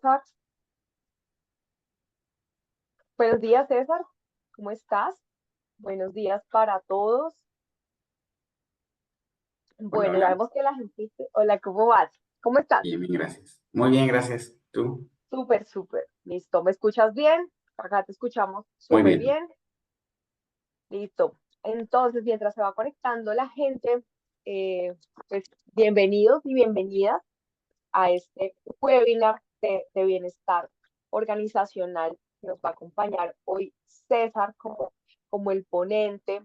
César. Buenos días, César. ¿Cómo estás? Buenos días para todos. Hola, Bueno, ya hola. vemos que la gente dice, hola, ¿cómo vas? ¿Cómo estás? Bien, bien, gracias. Muy bien, gracias. ¿Tú? Súper, súper. Listo. ¿Me escuchas bien? Acá te escuchamos Muy súper bien. bien. Listo. Entonces, mientras se va conectando la gente, eh, pues bienvenidos y bienvenidas a este webinar de bienestar organizacional que nos va a acompañar hoy César como el ponente.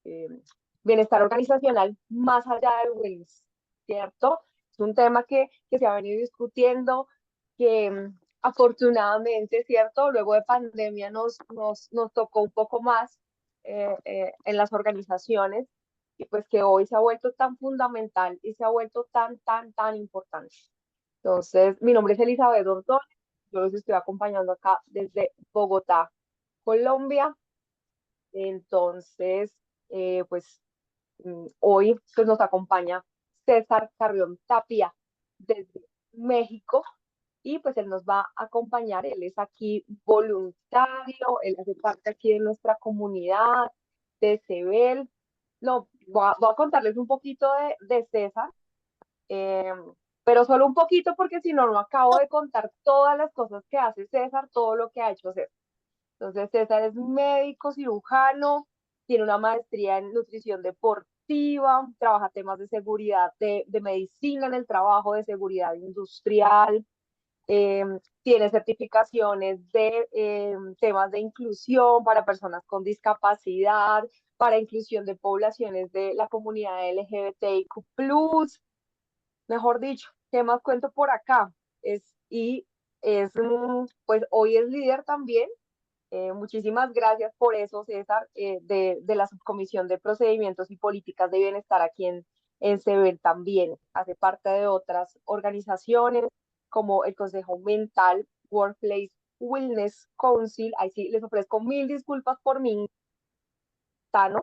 eh, Bienestar organizacional más allá del wellness, ¿cierto? Es un tema que se ha venido discutiendo, que afortunadamente, ¿cierto? Luego de pandemia nos tocó un poco más en las organizaciones y pues que hoy se ha vuelto tan fundamental y se ha vuelto tan importante. Entonces, mi nombre es Elizabeth Ordóñez, yo los estoy acompañando acá desde Bogotá, Colombia. Entonces, pues hoy pues, nos acompaña César Carrión Tapia desde México y pues él nos va a acompañar, él es aquí voluntario, él hace parte aquí de nuestra comunidad de CEBEL. No, voy a contarles un poquito de César, eh, pero solo un poquito porque si no, no acabo de contar todas las cosas que hace César, todo lo que ha hecho César. Entonces, César es médico, cirujano, tiene una maestría en nutrición deportiva, trabaja temas de seguridad, de medicina en el trabajo, de seguridad industrial, eh, tiene certificaciones de temas de inclusión para personas con discapacidad, para inclusión de poblaciones de la comunidad LGBTIQ+, mejor dicho, ¿qué más cuento por acá? Y pues hoy es líder también. Muchísimas gracias por eso, César, de la Subcomisión de Procedimientos y Políticas de Bienestar aquí en CEBEL también. Hace parte de otras organizaciones como el Consejo Mental Workplace Wellness Council. Ahí sí, les ofrezco mil disculpas por mi tano,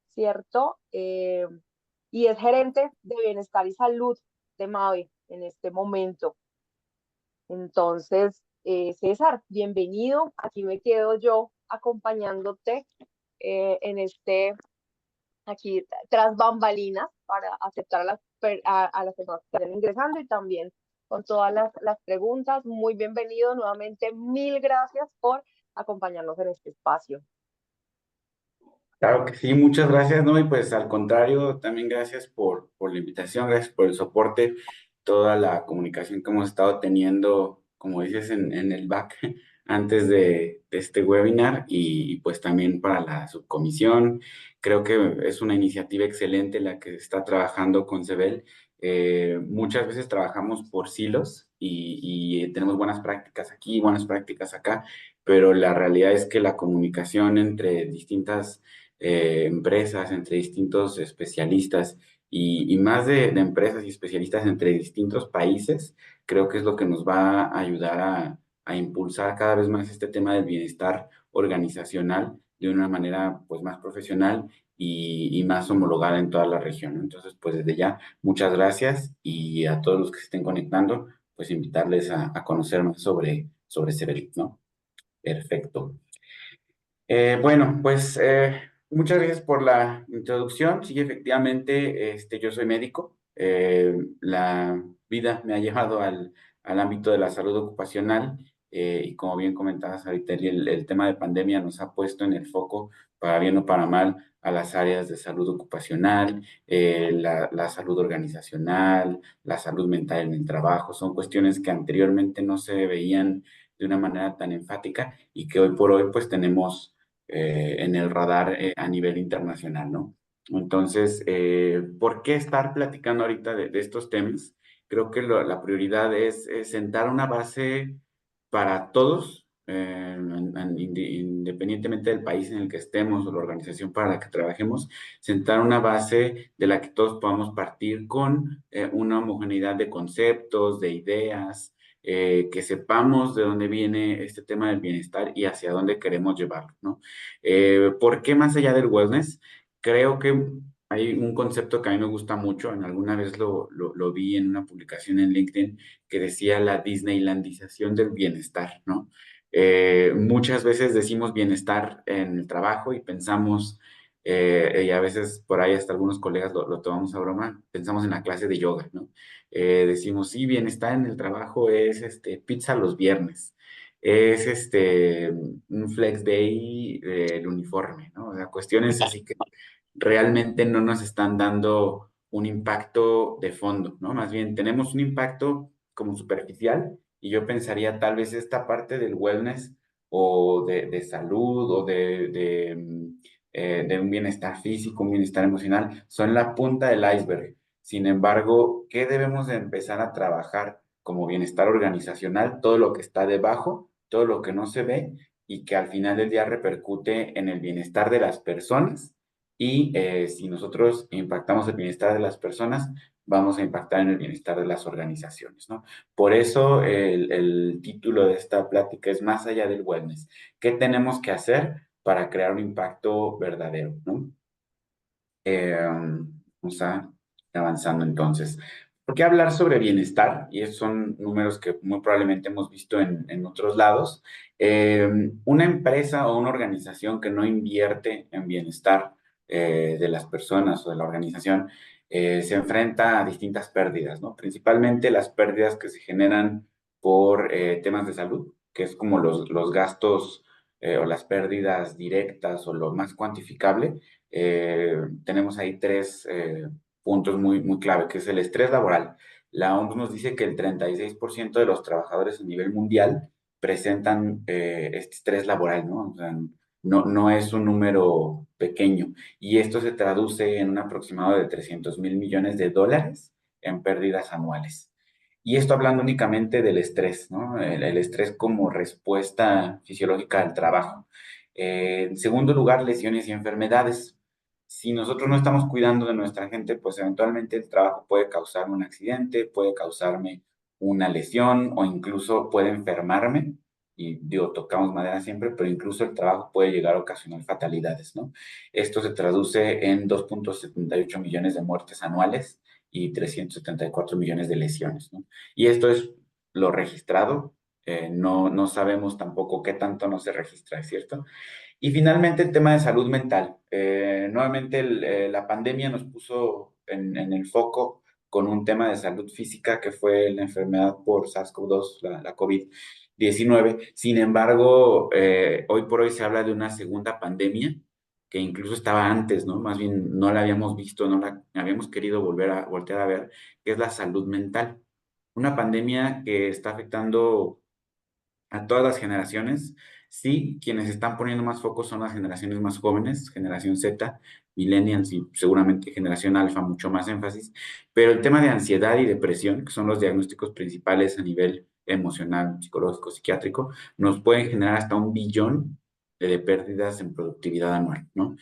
¿cierto? Y es gerente de Bienestar y Salud de MAVE en este momento. Entonces, César, bienvenido. Aquí me quedo yo acompañándote en aquí tras bambalinas para aceptar a las personas que están ingresando y también con todas las preguntas. Muy bienvenido nuevamente. Mil gracias por acompañarnos en este espacio. Claro que sí, muchas gracias, ¿no? Y pues al contrario, también gracias por la invitación, gracias por el soporte, toda la comunicación que hemos estado teniendo, como dices, en el back antes de este webinar y pues también para la subcomisión. Creo que es una iniciativa excelente la que está trabajando con CEBEL. Muchas veces trabajamos por silos y tenemos buenas prácticas aquí, buenas prácticas acá, pero la realidad es que la comunicación entre distintas empresas, entre distintos especialistas y más de empresas y especialistas entre distintos países, creo que es lo que nos va a ayudar a impulsar cada vez más este tema del bienestar organizacional de una manera pues más profesional y más homologada en toda la región, ¿no? Entonces, pues desde ya, muchas gracias y a todos los que se estén conectando, pues invitarles a conocer más sobre Cebelit, ¿no? Perfecto. Bueno, pues muchas gracias por la introducción. Sí, efectivamente, yo soy médico. La vida me ha llevado al ámbito de la salud ocupacional y como bien comentabas ahorita, el tema de pandemia nos ha puesto en el foco, para bien o para mal, a las áreas de salud ocupacional, la salud organizacional, la salud mental en el trabajo. Son cuestiones que anteriormente no se veían de una manera tan enfática y que hoy por hoy pues tenemos en el radar a nivel internacional, ¿no? Entonces, ¿por qué estar platicando ahorita de estos temas? Creo que la prioridad es sentar una base para todos, independientemente del país en el que estemos o la organización para la que trabajemos, sentar una base de la que todos podamos partir con una homogeneidad de conceptos, de ideas, que sepamos de dónde viene este tema del bienestar y hacia dónde queremos llevarlo, ¿no? ¿Por qué más allá del wellness? Creo que Hay un concepto que a mí me gusta mucho, en alguna vez lo vi en una publicación en LinkedIn que decía la Disneylandización del bienestar, ¿no? Muchas veces decimos bienestar en el trabajo y pensamos, y a veces por ahí hasta algunos colegas lo tomamos a broma, pensamos en la clase de yoga, ¿no? Decimos, sí, bienestar en el trabajo es pizza los viernes, es un flex day del uniforme, ¿no? O sea, cuestiones así que realmente no nos están dando un impacto de fondo, ¿no? Más bien tenemos un impacto como superficial y yo pensaría tal vez esta parte del wellness o de salud o de un bienestar físico, un bienestar emocional, son la punta del iceberg. Sin embargo, ¿qué debemos de empezar a trabajar como bienestar organizacional? Todo lo que está debajo, todo lo que no se ve y que al final del día repercute en el bienestar de las personas y si nosotros impactamos el bienestar de las personas, vamos a impactar en el bienestar de las organizaciones, ¿no? Por eso el título de esta plática es Más allá del wellness. ¿Qué tenemos que hacer para crear un impacto verdadero, ¿no? Vamos a avanzando entonces. ¿Por qué hablar sobre bienestar? Y esos son números que muy probablemente hemos visto en otros lados. Una empresa o una organización que no invierte en bienestar de las personas o de la organización se enfrenta a distintas pérdidas, ¿no? Principalmente las pérdidas que se generan por temas de salud, que es como los gastos o las pérdidas directas o lo más cuantificable. Tenemos ahí tres puntos muy clave, que es el estrés laboral. La OMS nos dice que el 36% de los trabajadores a nivel mundial presentan este estrés laboral, ¿no? O sea, no es un número pequeño. Y esto se traduce en un aproximado de 300.000 millones de dólares en pérdidas anuales. Y esto hablando únicamente del estrés, ¿no? El estrés como respuesta fisiológica al trabajo. En segundo lugar, lesiones y enfermedades. Si nosotros no estamos cuidando de nuestra gente, pues eventualmente el trabajo puede causarme un accidente, puede causarme una lesión o incluso puede enfermarme. Y digo, tocamos madera siempre, pero incluso el trabajo puede llegar a ocasionar fatalidades, ¿no? Esto se traduce en 2.78 millones de muertes anuales y 374 millones de lesiones, ¿no? Y esto es lo registrado. No sabemos tampoco qué tanto no se registra, ¿es cierto? Y finalmente el tema de salud mental. Nuevamente la pandemia nos puso en el foco con un tema de salud física que fue la enfermedad por SARS-CoV-2, la COVID-19. Sin embargo, hoy por hoy se habla de una segunda pandemia que incluso estaba antes, ¿no? Más bien no la habíamos visto, no la habíamos querido voltear a ver, que es la salud mental. Una pandemia que está afectando a todas las generaciones. Sí, quienes están poniendo más foco son las generaciones más jóvenes, generación Z, millennials y seguramente generación alfa, mucho más énfasis. Pero el tema de ansiedad y depresión, que son los diagnósticos principales a nivel emocional, psicológico, psiquiátrico, nos pueden generar hasta 1 billón de pérdidas en productividad anual, ¿no?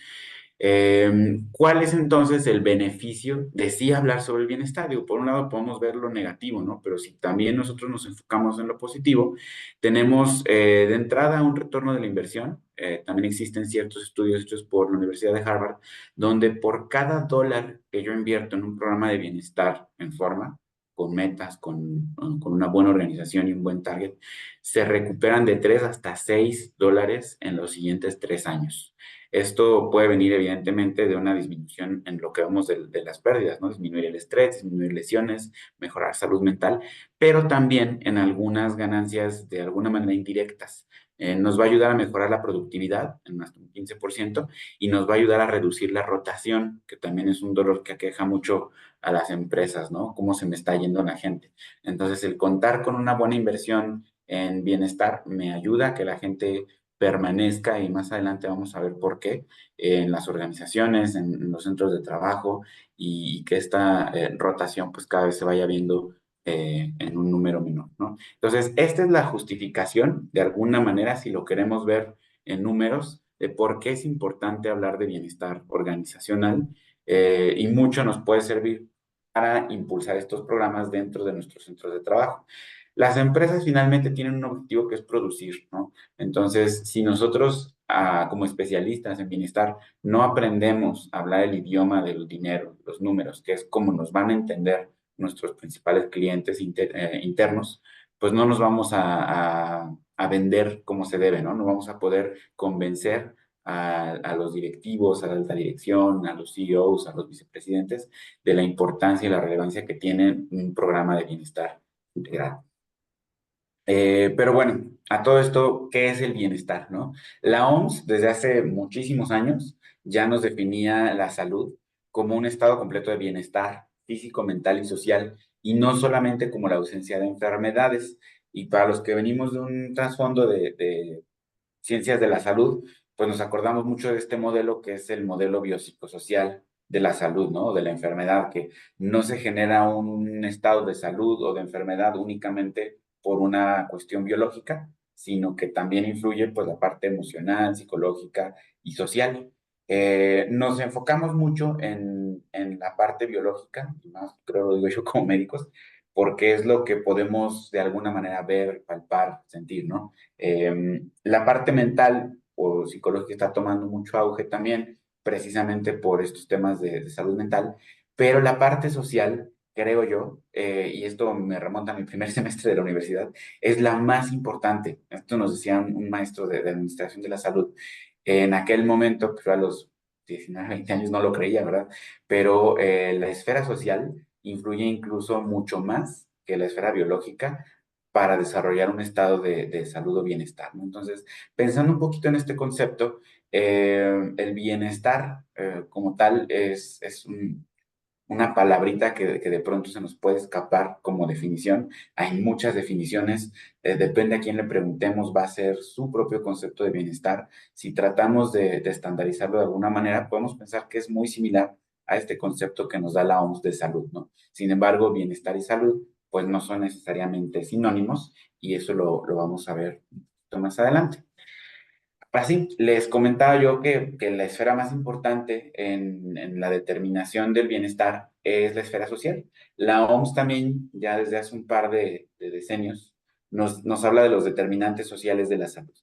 ¿Cuál es entonces el beneficio de sí hablar sobre el bienestar? Digo, por un lado podemos ver lo negativo, ¿no? Pero si también nosotros nos enfocamos en lo positivo, tenemos de entrada un retorno de la inversión. También existen ciertos estudios hechos por la Universidad de Harvard, donde por cada dólar que yo invierto en un programa de bienestar en forma, con metas, con una buena organización y un buen target, se recuperan de 3 hasta 6 dólares en los siguientes 3 años. Esto puede venir evidentemente de una disminución en lo que vemos de las pérdidas, ¿no? Disminuir el estrés, disminuir lesiones, mejorar salud mental, pero también en algunas ganancias de alguna manera indirectas. Nos va a ayudar a mejorar la productividad en hasta un 15% y nos va a ayudar a reducir la rotación, que también es un dolor que aqueja mucho a las empresas, ¿no? Cómo se me está yendo la gente. Entonces, el contar con una buena inversión en bienestar me ayuda a que la gente permanezca y más adelante vamos a ver por qué en las organizaciones, en los centros de trabajo y que esta rotación pues cada vez se vaya viendo en un número menor, ¿no? Entonces, esta es la justificación, de alguna manera, si lo queremos ver en números, de por qué es importante hablar de bienestar organizacional y mucho nos puede servir para impulsar estos programas dentro de nuestros centros de trabajo. Las empresas finalmente tienen un objetivo que es producir, ¿no? Entonces, si nosotros, como especialistas en bienestar, no aprendemos a hablar el idioma del dinero, los números, que es como nos van a entender nuestros principales clientes internos, pues no nos vamos a vender como se debe, ¿no? No vamos a poder convencer a los directivos, a la alta dirección, a los CEOs, a los vicepresidentes, de la importancia y la relevancia que tiene un programa de bienestar integral. Pero bueno, a todo esto, ¿qué es el bienestar, no? La OMS desde hace muchísimos años ya nos definía la salud como un estado completo de bienestar físico, mental y social, y no solamente como la ausencia de enfermedades. Y para los que venimos de un trasfondo de ciencias de la salud, pues nos acordamos mucho de este modelo que es el modelo biopsicosocial de la salud, ¿no? De la enfermedad, que no se genera un estado de salud o de enfermedad únicamente por una cuestión biológica, sino que también influye pues la parte emocional, psicológica y social. Nos enfocamos mucho en la parte biológica, y más creo lo digo yo como médicos, porque es lo que podemos de alguna manera ver, palpar, sentir, ¿no? La parte mental o psicológica está tomando mucho auge también, precisamente por estos temas de salud mental, pero la parte social, creo yo, y esto me remonta a mi primer semestre de la universidad, es la más importante. Esto nos decía un maestro de administración de la salud. En aquel momento, pues a los 19, 20 años no lo creía, ¿verdad? Pero la esfera social influye incluso mucho más que la esfera biológica para desarrollar un estado de salud o bienestar, ¿no? Entonces, pensando un poquito en este concepto, el bienestar como tal es una palabrita que de pronto se nos puede escapar como definición. Hay muchas definiciones, depende a quién le preguntemos, va a ser su propio concepto de bienestar. Si tratamos de estandarizarlo de alguna manera, podemos pensar que es muy similar a este concepto que nos da la OMS de salud, ¿no? Sin embargo, bienestar y salud, pues no son necesariamente sinónimos y eso lo vamos a ver un poquito más adelante. Así, les comentaba yo que la esfera más importante en la determinación del bienestar es la esfera social. La OMS también, ya desde hace un par de decenios, nos habla de los determinantes sociales de la salud.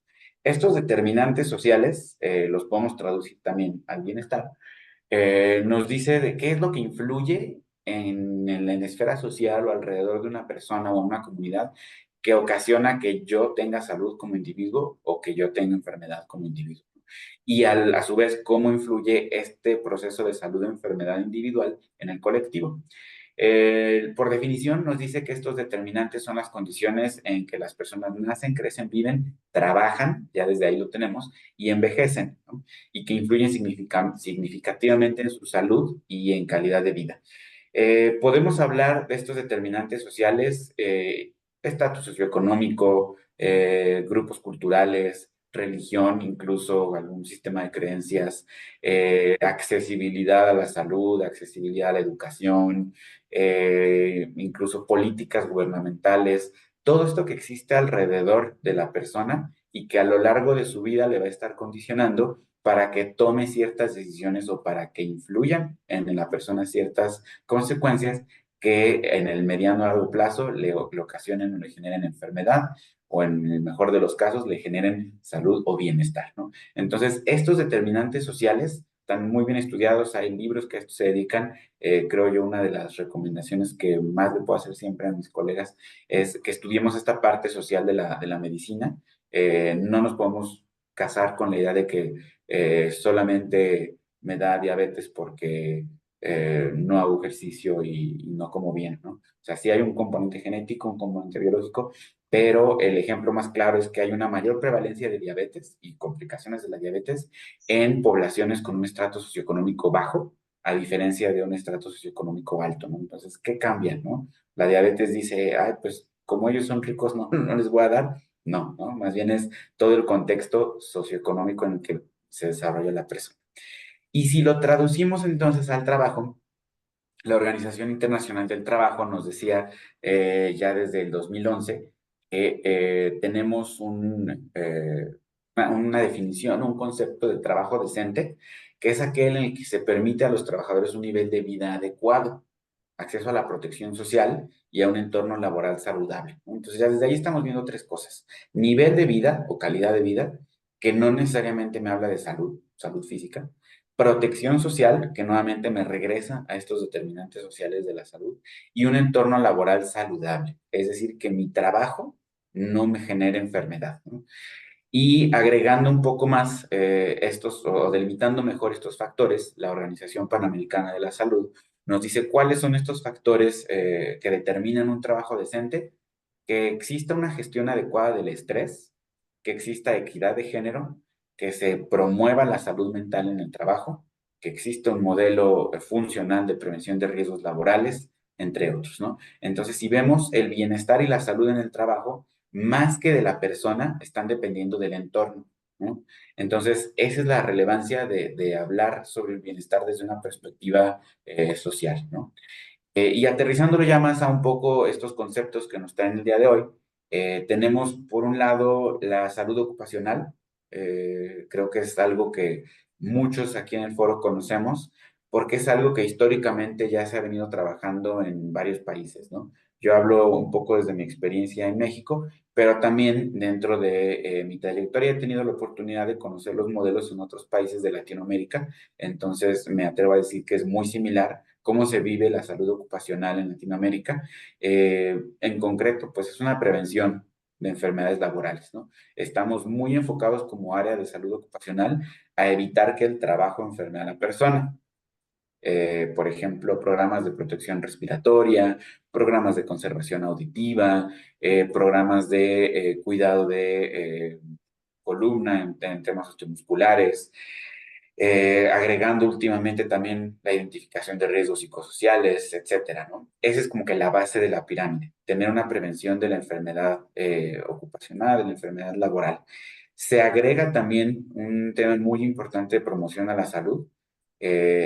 Estos determinantes sociales los podemos traducir también al bienestar. Nos dice de qué es lo que influye en la esfera social o alrededor de una persona o una comunidad que ocasiona que yo tenga salud como individuo o que yo tenga enfermedad como individuo. Y a su vez, cómo influye este proceso de salud o enfermedad individual en el colectivo. Por definición, nos dice que estos determinantes son las condiciones en que las personas nacen, crecen, viven, trabajan, ya desde ahí lo tenemos, y envejecen, ¿no? Y que influyen significativamente en su salud y en calidad de vida. Podemos hablar de estos determinantes sociales, estatus socioeconómico, grupos culturales, religión, incluso algún sistema de creencias, accesibilidad a la salud, accesibilidad a la educación, incluso políticas gubernamentales, todo esto que existe alrededor de la persona y que a lo largo de su vida le va a estar condicionando para que tome ciertas decisiones o para que influyan en la persona ciertas consecuencias que en el mediano a largo plazo le ocasionen o le generen enfermedad o en el mejor de los casos le generen salud o bienestar, ¿no? Entonces, estos determinantes sociales están muy bien estudiados, hay libros que a esto se dedican. Creo yo una de las recomendaciones que más le puedo hacer siempre a mis colegas es que estudiemos esta parte social de la medicina. No nos podemos casar con la idea de que solamente me da diabetes porque no hago ejercicio y no como bien, ¿no? O sea, sí hay un componente genético, un componente biológico, pero el ejemplo más claro es que hay una mayor prevalencia de diabetes y complicaciones de la diabetes en poblaciones con un estrato socioeconómico bajo, a diferencia de un estrato socioeconómico alto, ¿no? Entonces, ¿qué cambia, no? La diabetes dice, ay, pues como ellos son ricos, no, no les voy a dar. No, ¿no? Más bien es todo el contexto socioeconómico en el que se desarrolla la persona. Y si lo traducimos entonces al trabajo, la Organización Internacional del Trabajo nos decía ya desde el 2011 que tenemos una definición, un concepto de trabajo decente, que es aquel en el que se permite a los trabajadores un nivel de vida adecuado. acceso a la protección social y a un entorno laboral saludable, ¿no? Entonces ya desde ahí estamos viendo tres cosas: nivel de vida o calidad de vida, que no necesariamente me habla de salud, salud física; protección social, que nuevamente me regresa a estos determinantes sociales de la salud; y un entorno laboral saludable, es decir, que mi trabajo no me genere enfermedad, ¿no? Y agregando un poco más estos, o delimitando mejor estos factores, la Organización Panamericana de la Salud nos dice cuáles son estos factores que determinan un trabajo decente: que exista una gestión adecuada del estrés, que exista equidad de género, que se promueva la salud mental en el trabajo, que exista un modelo funcional de prevención de riesgos laborales, entre otros, ¿no? Entonces, si vemos, el bienestar y la salud en el trabajo, más que de la persona, están dependiendo del entorno, ¿no? Entonces, esa es la relevancia de hablar sobre el bienestar desde una perspectiva social, ¿no? Y aterrizándolo ya más a un poco estos conceptos que nos traen el día de hoy, tenemos por un lado la salud ocupacional. Creo que es algo que muchos aquí en el foro conocemos, porque es algo que históricamente ya se ha venido trabajando en varios países, ¿no? Yo hablo un poco desde mi experiencia en México, pero también dentro de mi trayectoria he tenido la oportunidad de conocer los modelos en otros países de Latinoamérica. Entonces me atrevo a decir que es muy similar cómo se vive la salud ocupacional en Latinoamérica. En concreto, pues es una prevención de enfermedades laborales, ¿no? Estamos muy enfocados como área de salud ocupacional a evitar que el trabajo enferme a la persona. Por ejemplo, programas de protección respiratoria, programas de conservación auditiva, programas de cuidado de columna en temas osteomusculares, agregando últimamente también la identificación de riesgos psicosociales, etcétera, ¿no? Esa es como que la base de la pirámide: tener una prevención de la enfermedad ocupacional, de la enfermedad laboral. Se agrega también un tema muy importante de promoción a la salud.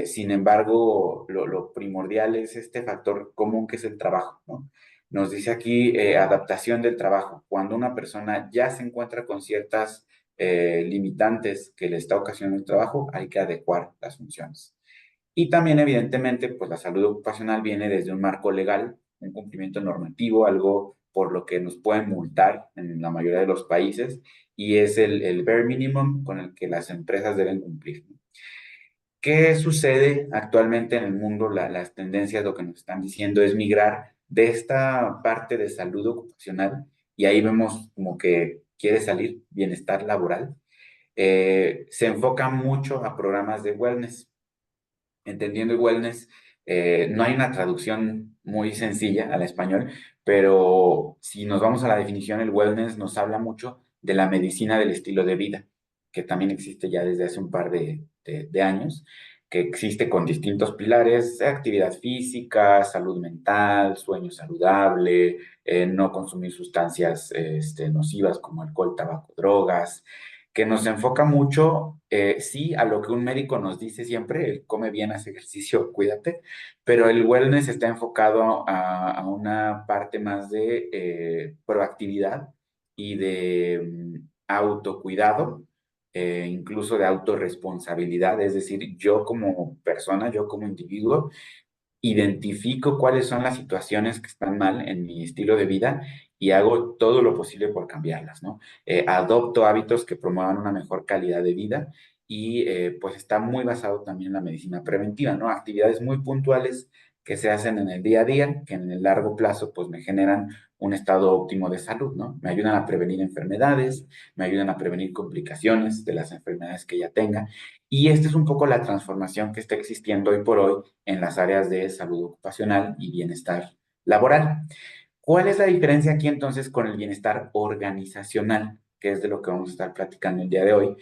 Sin embargo, lo primordial es este factor común que es el trabajo, ¿no? Nos dice aquí adaptación del trabajo. Cuando una persona ya se encuentra con ciertas limitantes que le está ocasionando el trabajo, hay que adecuar las funciones. Y también, evidentemente, pues la salud ocupacional viene desde un marco legal, un cumplimiento normativo, algo por lo que nos pueden multar en la mayoría de los países, y es el bare minimum con el que las empresas deben cumplir, ¿no? ¿Qué sucede actualmente en el mundo? Las tendencias, lo que nos están diciendo es migrar de esta parte de salud ocupacional, y ahí vemos como que quiere salir bienestar laboral. Se enfoca mucho a programas de wellness. Entendiendo el wellness, no hay una traducción muy sencilla al español, pero si nos vamos a la definición, el wellness nos habla mucho de la medicina del estilo de vida, que también existe ya desde hace un par de años, que existe con distintos pilares: actividad física, salud mental, sueño saludable, no consumir sustancias nocivas como alcohol, tabaco, drogas, que nos enfoca mucho, sí, a lo que un médico nos dice siempre: come bien, haz ejercicio, cuídate. Pero el wellness está enfocado a una parte más de proactividad y de autocuidado, incluso de autorresponsabilidad. Es decir, yo como persona, yo como individuo, identifico cuáles son las situaciones que están mal en mi estilo de vida y hago todo lo posible por cambiarlas, ¿no? Adopto hábitos que promuevan una mejor calidad de vida, y pues está muy basado también en la medicina preventiva, ¿no? Actividades muy puntuales que se hacen en el día a día, que en el largo plazo pues me generan un estado óptimo de salud, ¿no? Me ayudan a prevenir enfermedades, me ayudan a prevenir complicaciones de las enfermedades que ya tenga. Y esta es un poco la transformación que está existiendo hoy por hoy en las áreas de salud ocupacional y bienestar laboral. ¿Cuál es la diferencia aquí entonces con el bienestar organizacional, que es de lo que vamos a estar platicando el día de hoy?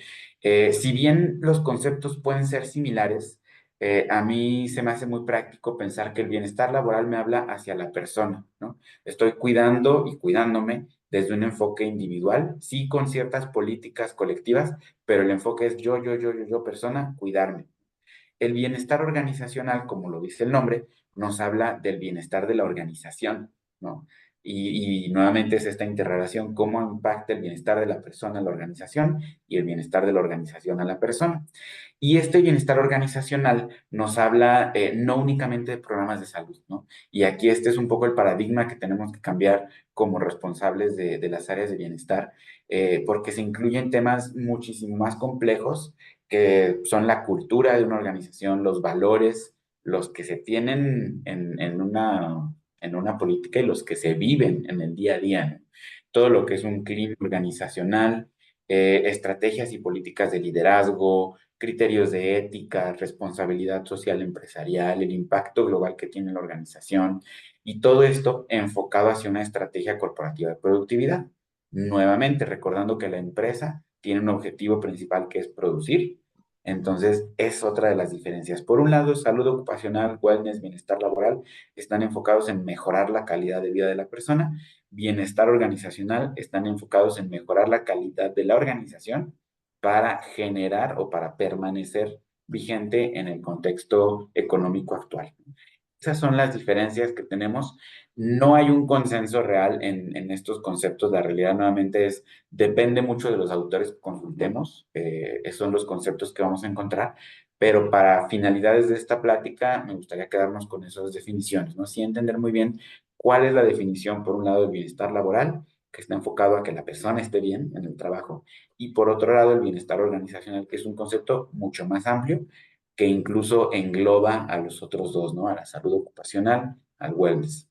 Si bien los conceptos pueden ser similares, a mí se me hace muy práctico pensar que el bienestar laboral me habla hacia la persona, ¿no? Estoy cuidando y cuidándome desde un enfoque individual, sí con ciertas políticas colectivas, pero el enfoque es yo, persona, cuidarme. El bienestar organizacional, como lo dice el nombre, nos habla del bienestar de la organización, ¿no? Y nuevamente es esta interrelación, cómo impacta el bienestar de la persona a la organización y el bienestar de la organización a la persona. Y este bienestar organizacional nos habla no únicamente de programas de salud, ¿no? Y aquí este es un poco el paradigma que tenemos que cambiar como responsables de las áreas de bienestar, porque se incluyen temas muchísimo más complejos que son la cultura de una organización, los valores, los que se tienen en una política y los que se viven en el día a día, ¿no? Todo lo que es un clima organizacional, estrategias y políticas de liderazgo, criterios de ética, responsabilidad social empresarial, el impacto global que tiene la organización y todo esto enfocado hacia una estrategia corporativa de productividad. Nuevamente, recordando que la empresa tiene un objetivo principal que es producir. Entonces, es otra de las diferencias. Por un lado, salud ocupacional, wellness, bienestar laboral, están enfocados en mejorar la calidad de vida de la persona. Bienestar organizacional, están enfocados en mejorar la calidad de la organización para generar o para permanecer vigente en el contexto económico actual. Esas son las diferencias que tenemos. No hay un consenso real en estos conceptos. La realidad nuevamente es, depende mucho de los autores que consultemos. Esos son los conceptos que vamos a encontrar. Pero para finalidades de esta plática, me gustaría quedarnos con esas definiciones, ¿no? Sí entender muy bien cuál es la definición, por un lado, del bienestar laboral, que está enfocado a que la persona esté bien en el trabajo, y por otro lado, el bienestar organizacional, que es un concepto mucho más amplio que incluso engloba a los otros dos, ¿no? A la salud ocupacional, al wellness.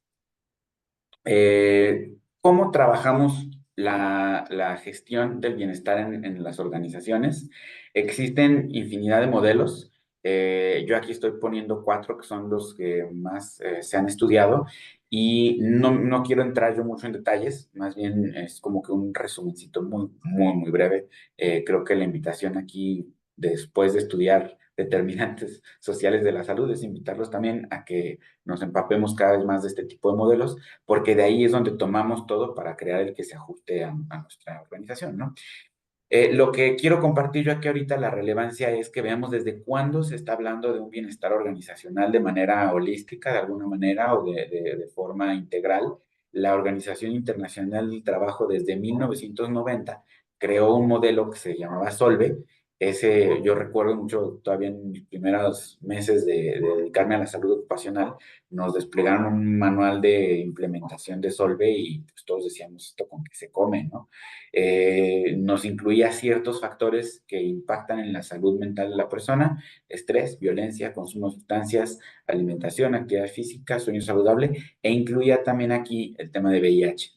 ¿Cómo trabajamos la gestión del bienestar en las organizaciones? Existen infinidad de modelos. Yo aquí estoy poniendo cuatro que son los que más se han estudiado y no quiero entrar yo mucho en detalles, más bien es como que un resumencito muy breve. Creo que la invitación aquí, después de estudiar determinantes sociales de la salud, es invitarlos también a que nos empapemos cada vez más de este tipo de modelos porque de ahí es donde tomamos todo para crear el que se ajuste a nuestra organización, ¿no? Lo que quiero compartir yo aquí ahorita, la relevancia es que veamos desde cuándo se está hablando de un bienestar organizacional de manera holística, de alguna manera, o de forma integral. La Organización Internacional del Trabajo desde 1990 creó un modelo que se llamaba Solve. Ese, yo recuerdo mucho, todavía en mis primeros meses de dedicarme a la salud ocupacional, nos desplegaron un manual de implementación de Solve y pues todos decíamos, ¿esto con qué se come, no? Nos incluía ciertos factores que impactan en la salud mental de la persona: estrés, violencia, consumo de sustancias, alimentación, actividad física, sueño saludable, e incluía también aquí el tema de VIH.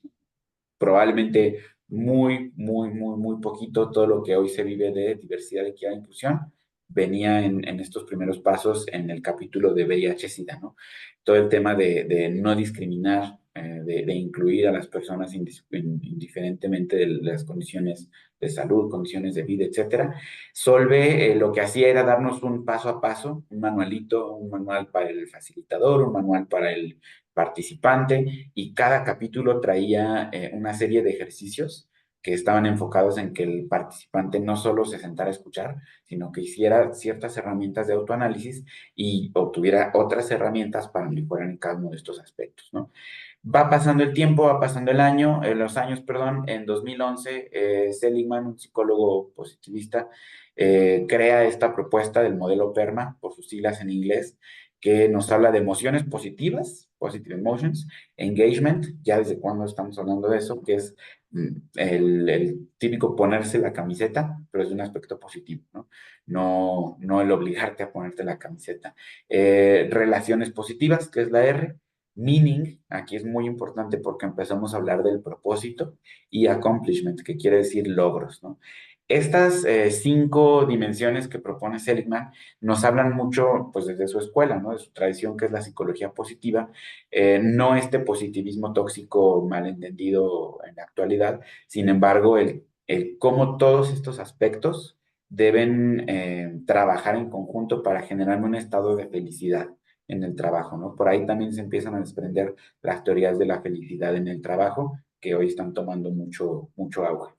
Probablemente muy poquito todo lo que hoy se vive de diversidad, equidad e inclusión venía en estos primeros pasos en el capítulo de VIH-Sida, ¿no? Todo el tema de no discriminar, de incluir a las personas indiferentemente de las condiciones de salud, condiciones de vida, etcétera. Solve lo que hacía era darnos un paso a paso, un manualito, un manual para el facilitador, un manual para el participante, y cada capítulo traía una serie de ejercicios que estaban enfocados en que el participante no solo se sentara a escuchar, sino que hiciera ciertas herramientas de autoanálisis y obtuviera otras herramientas para mejorar en cada uno de estos aspectos, ¿no? Va pasando el tiempo, va pasando los años, perdón. En 2011, Seligman, un psicólogo positivista, crea esta propuesta del modelo PERMA, por sus siglas en inglés, que nos habla de emociones positivas, positive emotions, engagement, ya desde cuándo estamos hablando de eso, que es el típico ponerse la camiseta, pero es de un aspecto positivo, ¿no? No el obligarte a ponerte la camiseta. Relaciones positivas, que es la R. Meaning, aquí es muy importante porque empezamos a hablar del propósito, y accomplishment, que quiere decir logros, ¿no? Estas cinco dimensiones que propone Seligman nos hablan mucho, pues, desde su escuela, ¿no? De su tradición, que es la psicología positiva, no este positivismo tóxico malentendido en la actualidad. Sin embargo, el cómo todos estos aspectos deben trabajar en conjunto para generar un estado de felicidad en el trabajo, ¿no? Por ahí también se empiezan a desprender las teorías de la felicidad en el trabajo, que hoy están tomando mucho auge.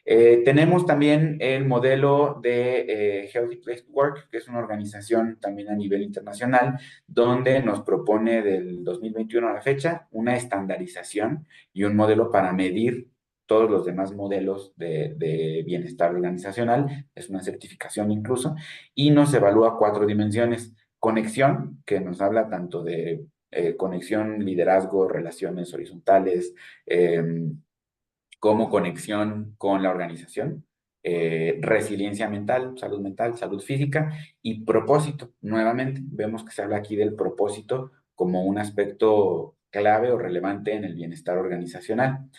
Tenemos también el modelo de Healthy Place to Work, que es una organización también a nivel internacional, donde nos propone del 2021 a la fecha una estandarización y un modelo para medir todos los demás modelos de bienestar organizacional, es una certificación incluso, y nos evalúa cuatro dimensiones. Conexión, que nos habla tanto de conexión, liderazgo, relaciones horizontales, como conexión con la organización, resiliencia mental, salud física y propósito. Nuevamente, vemos que se habla aquí del propósito como un aspecto clave o relevante en el bienestar organizacional.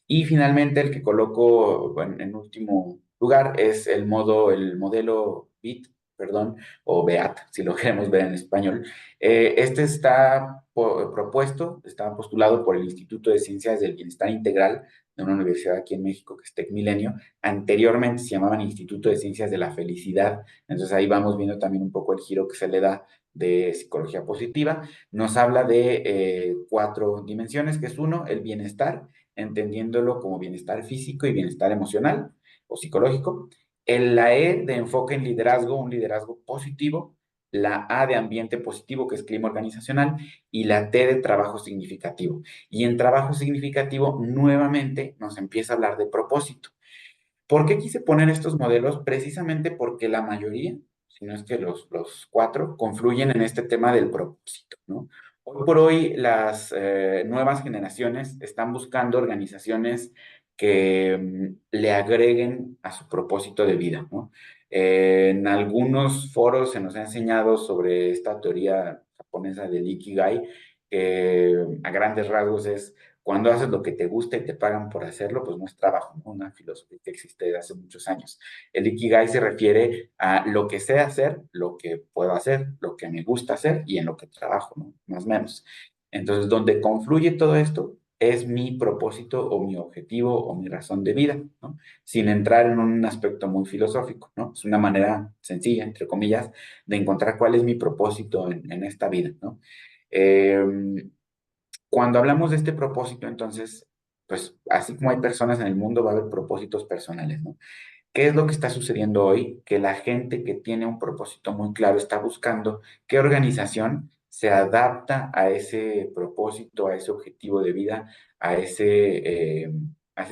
Y finalmente, el que coloco bueno, en último lugar es el modelo BIT, perdón, o BEAT, si lo queremos ver en español. Este está propuesto, está postulado por el Instituto de Ciencias del Bienestar Integral de una universidad aquí en México, que es TecMilenio. Anteriormente se llamaban Instituto de Ciencias de la Felicidad. Entonces ahí vamos viendo también un poco el giro que se le da de psicología positiva. Nos habla de cuatro dimensiones, que es uno, el bienestar, entendiéndolo como bienestar físico y bienestar emocional o psicológico. La E de enfoque en liderazgo, un liderazgo positivo. La A de ambiente positivo, que es clima organizacional. Y la T de trabajo significativo. Y en trabajo significativo, nuevamente nos empieza a hablar de propósito. ¿Por qué quise poner estos modelos? Precisamente porque la mayoría, si no es que los cuatro, confluyen en este tema del propósito, ¿no? Hoy por hoy las nuevas generaciones están buscando organizaciones que le agreguen a su propósito de vida, ¿no? En algunos foros se nos ha enseñado sobre esta teoría japonesa del Ikigai, que a grandes rasgos es cuando haces lo que te gusta y te pagan por hacerlo, pues no es trabajo, ¿no? Una filosofía que existe desde hace muchos años. El Ikigai se refiere a lo que sé hacer, lo que puedo hacer, lo que me gusta hacer y en lo que trabajo, ¿no? Más o menos. Entonces, donde confluye todo esto es mi propósito o mi objetivo o mi razón de vida, ¿no? Sin entrar en un aspecto muy filosófico, ¿no? Es una manera sencilla, entre comillas, de encontrar cuál es mi propósito en esta vida, ¿no? Eh, Cuando hablamos de este propósito, entonces, pues así como hay personas en el mundo, va a haber propósitos personales, ¿no? ¿Qué es lo que está sucediendo hoy? Que la gente que tiene un propósito muy claro está buscando qué organización se adapta a ese propósito, a ese objetivo de vida, a ese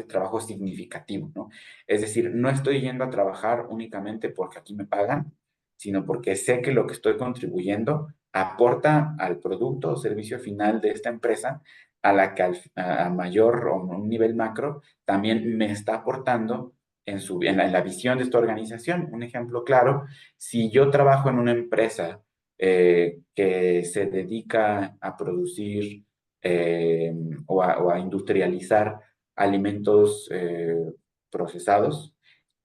trabajo significativo, ¿no? Es decir, no estoy yendo a trabajar únicamente porque aquí me pagan, sino porque sé que lo que estoy contribuyendo aporta al producto o servicio final de esta empresa, a la que a mayor o un nivel macro también me está aportando en la visión de esta organización. Un ejemplo claro, si yo trabajo en una empresa que se dedica a producir eh, o a industrializar alimentos procesados,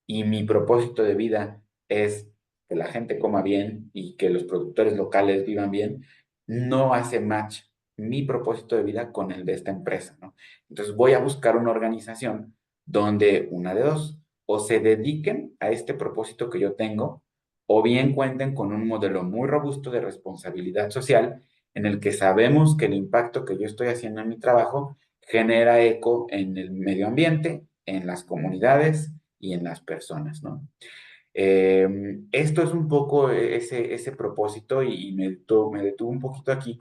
y mi propósito de vida es que la gente coma bien y que los productores locales vivan bien, no hace match mi propósito de vida con el de esta empresa, ¿no? Entonces voy a buscar una organización donde una de dos, o se dediquen a este propósito que yo tengo, o bien cuenten con un modelo muy robusto de responsabilidad social en el que sabemos que el impacto que yo estoy haciendo en mi trabajo genera eco en el medio ambiente, en las comunidades y en las personas, ¿no? Esto es un poco ese propósito y me detuve un poquito aquí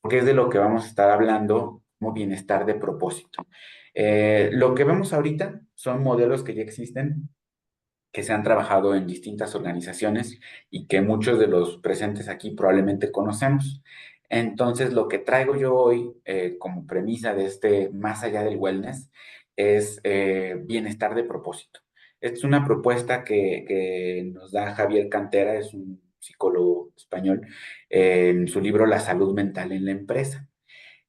porque es de lo que vamos a estar hablando como bienestar de propósito. Lo que vemos ahorita son modelos que ya existen, que se han trabajado en distintas organizaciones y que muchos de los presentes aquí probablemente conocemos. Entonces, lo que traigo yo hoy como premisa de este Más allá del wellness es bienestar de propósito. Esta es una propuesta que nos da Javier Cantera, es un psicólogo español, en su libro La salud mental en la empresa.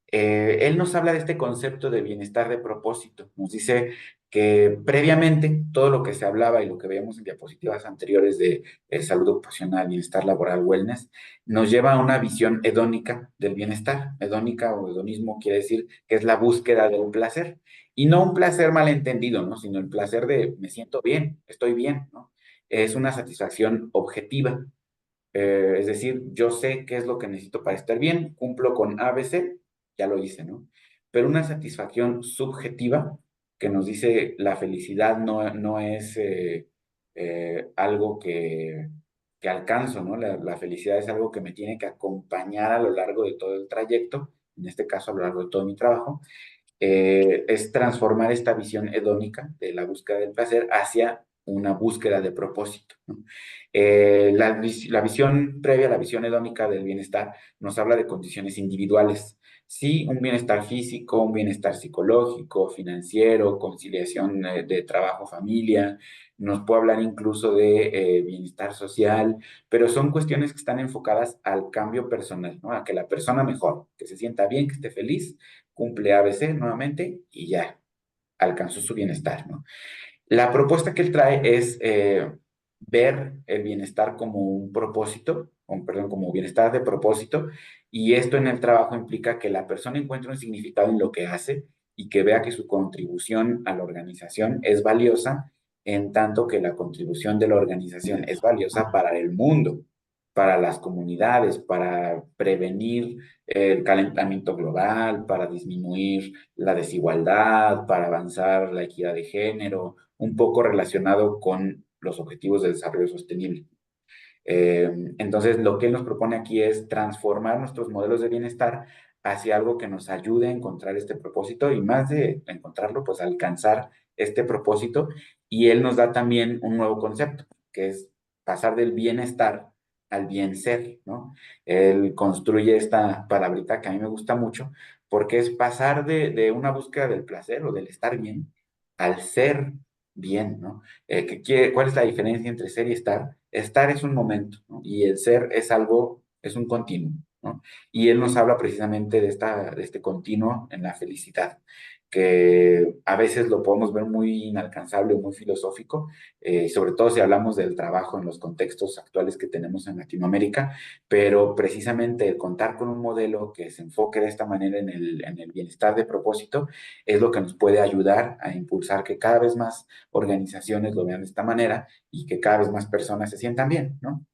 Él nos habla de este concepto de bienestar de propósito. Nos dice que previamente todo lo que se hablaba y lo que veíamos en diapositivas anteriores de salud ocupacional, bienestar laboral, wellness, nos lleva a una visión hedónica del bienestar. Hedónica o hedonismo quiere decir que es la búsqueda de un placer. Y no un placer malentendido, ¿no? Sino el placer de me siento bien, estoy bien, ¿no? Es una satisfacción objetiva. Es decir, yo sé qué es lo que necesito para estar bien, cumplo con ABC, ya lo hice, ¿no? Pero una satisfacción subjetiva que nos dice la felicidad no es algo que alcanzo, ¿no? La felicidad es algo que me tiene que acompañar a lo largo de todo el trayecto, en este caso a lo largo de todo mi trabajo, es transformar esta visión hedónica de la búsqueda del placer hacia una búsqueda de propósito, ¿no? La visión previa, la visión hedónica del bienestar, nos habla de condiciones individuales. Sí, un bienestar físico, un bienestar psicológico, financiero, conciliación de trabajo-familia, nos puede hablar incluso de bienestar social, pero son cuestiones que están enfocadas al cambio personal, ¿no? A que la persona mejor, que se sienta bien, que esté feliz, cumple ABC nuevamente y ya alcanzó su bienestar, ¿no? La propuesta que él trae es ver el bienestar como un propósito, perdón, como bienestar de propósito, y esto en el trabajo implica que la persona encuentre un significado en lo que hace y que vea que su contribución a la organización es valiosa, en tanto que la contribución de la organización es valiosa para el mundo, para las comunidades, para prevenir el calentamiento global, para disminuir la desigualdad, para avanzar la equidad de género, un poco relacionado con los objetivos de desarrollo sostenible. Entonces, lo que él nos propone aquí es transformar nuestros modelos de bienestar hacia algo que nos ayude a encontrar este propósito y más de encontrarlo, pues alcanzar este propósito. Y él nos da también un nuevo concepto, que es pasar del bienestar al bien ser, ¿no? Él construye esta palabrita que a mí me gusta mucho porque es pasar de una búsqueda del placer o del estar bien al ser bien, ¿no? ¿Cuál es la diferencia entre ser y estar? Estar es un momento, ¿no? Y el ser es algo, es un continuo, ¿no? Y él nos habla precisamente de este continuo en la felicidad, que a veces lo podemos ver muy inalcanzable o muy filosófico, sobre todo si hablamos del trabajo en los contextos actuales que tenemos en Latinoamérica, pero precisamente el contar con un modelo que se enfoque de esta manera en el bienestar de propósito es lo que nos puede ayudar a impulsar que cada vez más organizaciones lo vean de esta manera y que cada vez más personas se sientan bien, ¿no?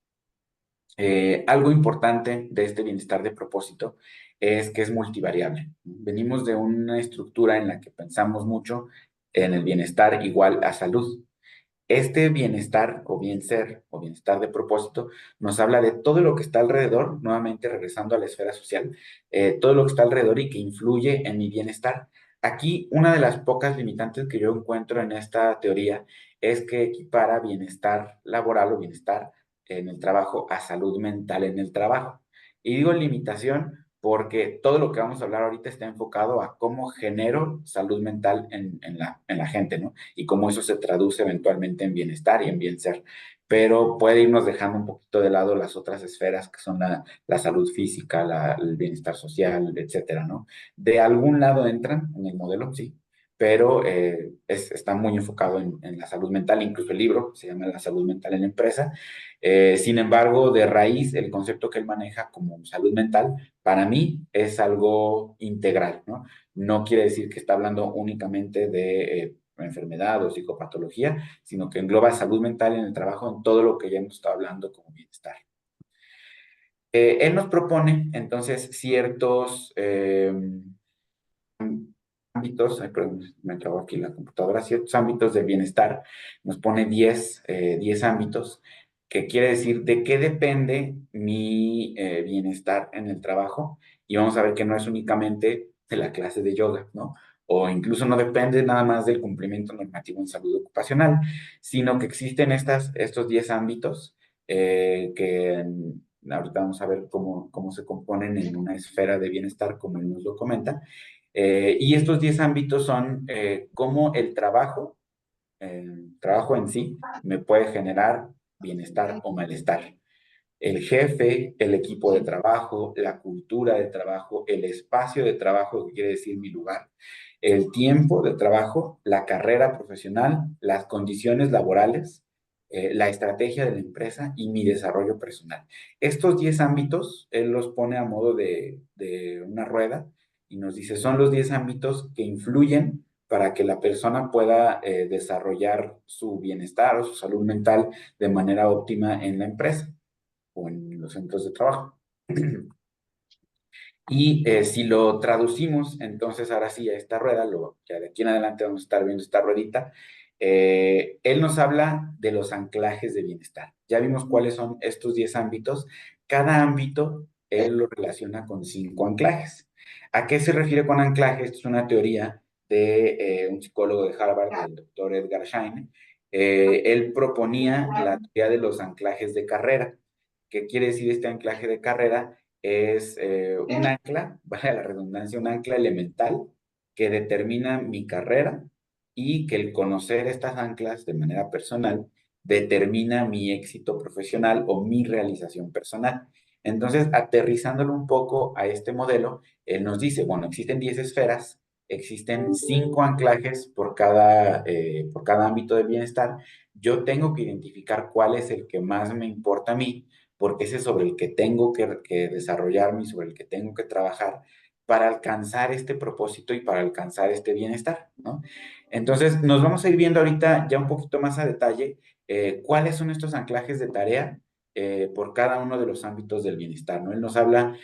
Algo importante de este bienestar de propósito es que es multivariable. Venimos de una estructura en la que pensamos mucho en el bienestar igual a salud. Este bienestar o bien ser o bienestar de propósito nos habla de todo lo que está alrededor, nuevamente regresando a la esfera social, todo lo que está alrededor y que influye en mi bienestar. Aquí una de las pocas limitantes que yo encuentro en esta teoría es que equipara bienestar laboral o bienestar en el trabajo a salud mental en el trabajo. Y digo limitación porque todo lo que vamos a hablar ahorita está enfocado a cómo genero salud mental en la gente, ¿no? Y cómo eso se traduce eventualmente en bienestar y en bien ser. Pero puede irnos dejando un poquito de lado las otras esferas que son la salud física, el bienestar social, etcétera, ¿no? De algún lado entran en el modelo, sí, pero está muy enfocado en la salud mental, incluso el libro se llama La salud mental en la empresa. Sin embargo, de raíz, el concepto que él maneja como salud mental, para mí es algo integral, ¿no? No quiere decir que está hablando únicamente de enfermedad o psicopatología, sino que engloba salud mental en el trabajo en todo lo que ya hemos estado hablando como bienestar. Él nos propone entonces ciertos ámbitos, ay, perdón, me trabó aquí la computadora, ciertos ámbitos del bienestar, nos pone 10 ámbitos, que quiere decir de qué depende mi bienestar en el trabajo, y vamos a ver que no es únicamente de la clase de yoga, ¿no? O incluso no depende nada más del cumplimiento normativo en salud ocupacional, sino que existen estos 10 ámbitos que ahorita vamos a ver cómo se componen en una esfera de bienestar, como él nos lo comenta, y estos 10 ámbitos son cómo el trabajo en sí, me puede generar bienestar o malestar. El jefe, el equipo de trabajo, la cultura de trabajo, el espacio de trabajo, que quiere decir mi lugar, el tiempo de trabajo, la carrera profesional, las condiciones laborales, la estrategia de la empresa y mi desarrollo personal. Estos 10 ámbitos, él los pone a modo de una rueda y nos dice, son los 10 ámbitos que influyen para que la persona pueda desarrollar su bienestar o su salud mental de manera óptima en la empresa o en los centros de trabajo. Y si lo traducimos, entonces ahora sí, a esta rueda, ya de aquí en adelante vamos a estar viendo esta ruedita, él nos habla de los anclajes de bienestar. Ya vimos cuáles son estos 10 ámbitos. Cada ámbito, él lo relaciona con 5 anclajes. ¿A qué se refiere con anclajes? Esto es una teoría de un psicólogo de Harvard, del doctor Edgar Schein. Él proponía la teoría de los anclajes de carrera. ¿Qué quiere decir este anclaje de carrera? Es un ancla, vale la redundancia, un ancla elemental que determina mi carrera y que el conocer estas anclas de manera personal determina mi éxito profesional o mi realización personal. Entonces, aterrizándolo un poco a este modelo, él nos dice, bueno, existen 10 esferas, existen 5 anclajes por cada ámbito del bienestar. Yo tengo que identificar cuál es el que más me importa a mí porque ese es sobre el que tengo que desarrollarme y sobre el que tengo que trabajar para alcanzar este propósito y para alcanzar este bienestar, ¿no? Entonces, nos vamos a ir viendo ahorita ya un poquito más a detalle cuáles son estos anclajes de tarea por cada uno de los ámbitos del bienestar, ¿no? Él nos habla,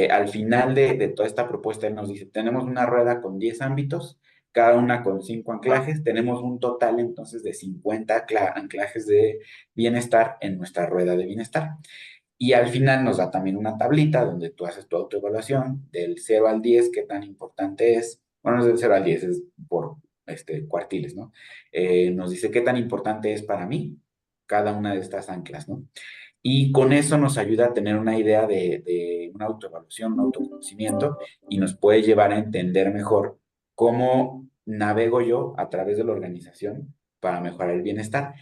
al final de toda esta propuesta, él nos dice, tenemos una rueda con 10 ámbitos, cada una con 5 anclajes, tenemos un total entonces de 50 anclajes de bienestar en nuestra rueda de bienestar. Y al final nos da también una tablita donde tú haces tu autoevaluación del 0 al 10, qué tan importante es. Bueno, no es del 0 al 10, es por cuartiles, ¿no? Nos dice qué tan importante es para mí cada una de estas anclas, ¿no? Y con eso nos ayuda a tener una idea de una autoevaluación, un autoconocimiento, y nos puede llevar a entender mejor cómo navego yo a través de la organización para mejorar el bienestar.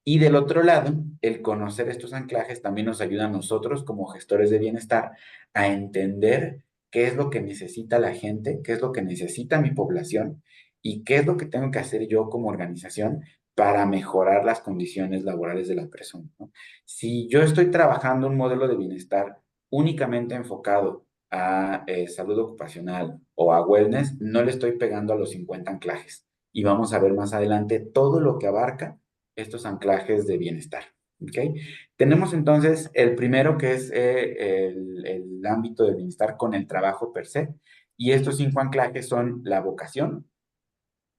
Y del otro lado, el conocer estos anclajes también nos ayuda a nosotros como gestores de bienestar a entender qué es lo que necesita la gente, qué es lo que necesita mi población y qué es lo que tengo que hacer yo como organización para mejorar las condiciones laborales de la persona, ¿no? Si yo estoy trabajando un modelo de bienestar únicamente enfocado a salud ocupacional o a wellness, no le estoy pegando a los 50 anclajes. Y vamos a ver más adelante todo lo que abarca estos anclajes de bienestar. ¿Ok? Tenemos entonces el primero que es el ámbito de bienestar con el trabajo per se. Y estos 5 anclajes son la vocación,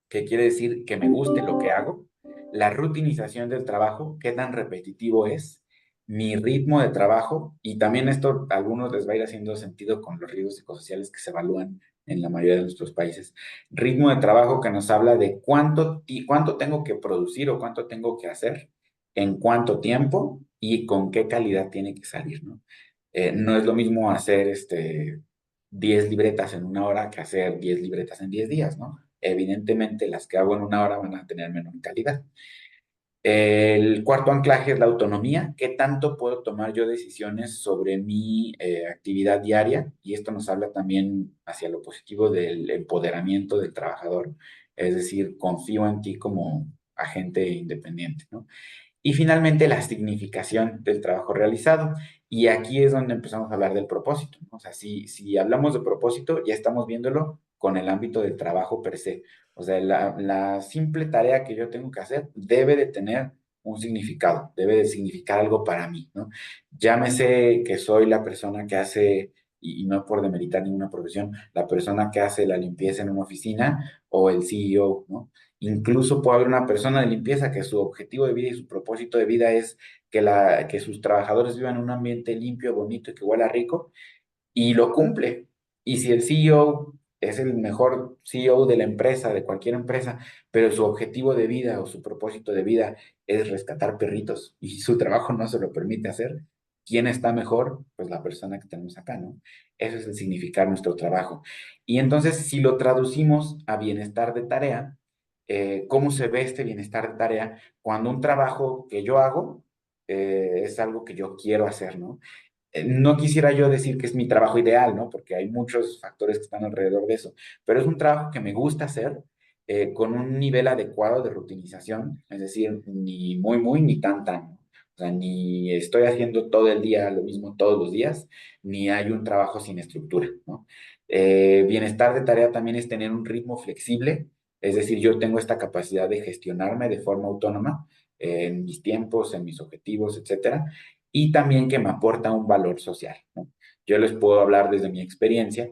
que quiere decir que me guste lo que hago, la rutinización del trabajo, qué tan repetitivo es, mi ritmo de trabajo, y también esto a algunos les va a ir haciendo sentido con los riesgos psicosociales que se evalúan en la mayoría de nuestros países. Ritmo de trabajo que nos habla de cuánto tengo que producir o cuánto tengo que hacer, en cuánto tiempo y con qué calidad tiene que salir, ¿no? No es lo mismo hacer 10 libretas en una hora que hacer 10 libretas en 10 días, ¿no? Evidentemente las que hago en una hora van a tener menor calidad. El cuarto anclaje es la autonomía. ¿Qué tanto puedo tomar yo decisiones sobre mi actividad diaria? Y esto nos habla también hacia lo positivo del empoderamiento del trabajador. Es decir, confío en ti como agente independiente, ¿no? Y finalmente, la significación del trabajo realizado. Y aquí es donde empezamos a hablar del propósito, ¿no? O sea, si hablamos de propósito, ya estamos viéndolo con el ámbito del trabajo per se. O sea, la simple tarea que yo tengo que hacer debe de tener un significado, debe de significar algo para mí, ¿no? Llámese que soy la persona que hace, y no por demeritar ninguna profesión, la persona que hace la limpieza en una oficina o el CEO, ¿no? Incluso puede haber una persona de limpieza que su objetivo de vida y su propósito de vida es que sus trabajadores vivan en un ambiente limpio, bonito y que huela rico, y lo cumple. Y si el CEO es el mejor CEO de la empresa, de cualquier empresa, pero su objetivo de vida o su propósito de vida es rescatar perritos y su trabajo no se lo permite hacer, ¿quién está mejor? Pues la persona que tenemos acá, ¿no? Eso es el significar nuestro trabajo. Y entonces, si lo traducimos a bienestar de tarea, ¿cómo se ve este bienestar de tarea cuando un trabajo que yo hago es algo que yo quiero hacer, ¿no? No quisiera yo decir que es mi trabajo ideal, ¿no? Porque hay muchos factores que están alrededor de eso, pero es un trabajo que me gusta hacer con un nivel adecuado de rutinización, es decir, ni muy, muy, ni tan, tan, ¿no? O sea, ni estoy haciendo todo el día lo mismo todos los días, ni hay un trabajo sin estructura, ¿no? Bienestar de tarea también es tener un ritmo flexible, es decir, yo tengo esta capacidad de gestionarme de forma autónoma en mis tiempos, en mis objetivos, etcétera, y también que me aporta un valor social, ¿no? Yo les puedo hablar desde mi experiencia.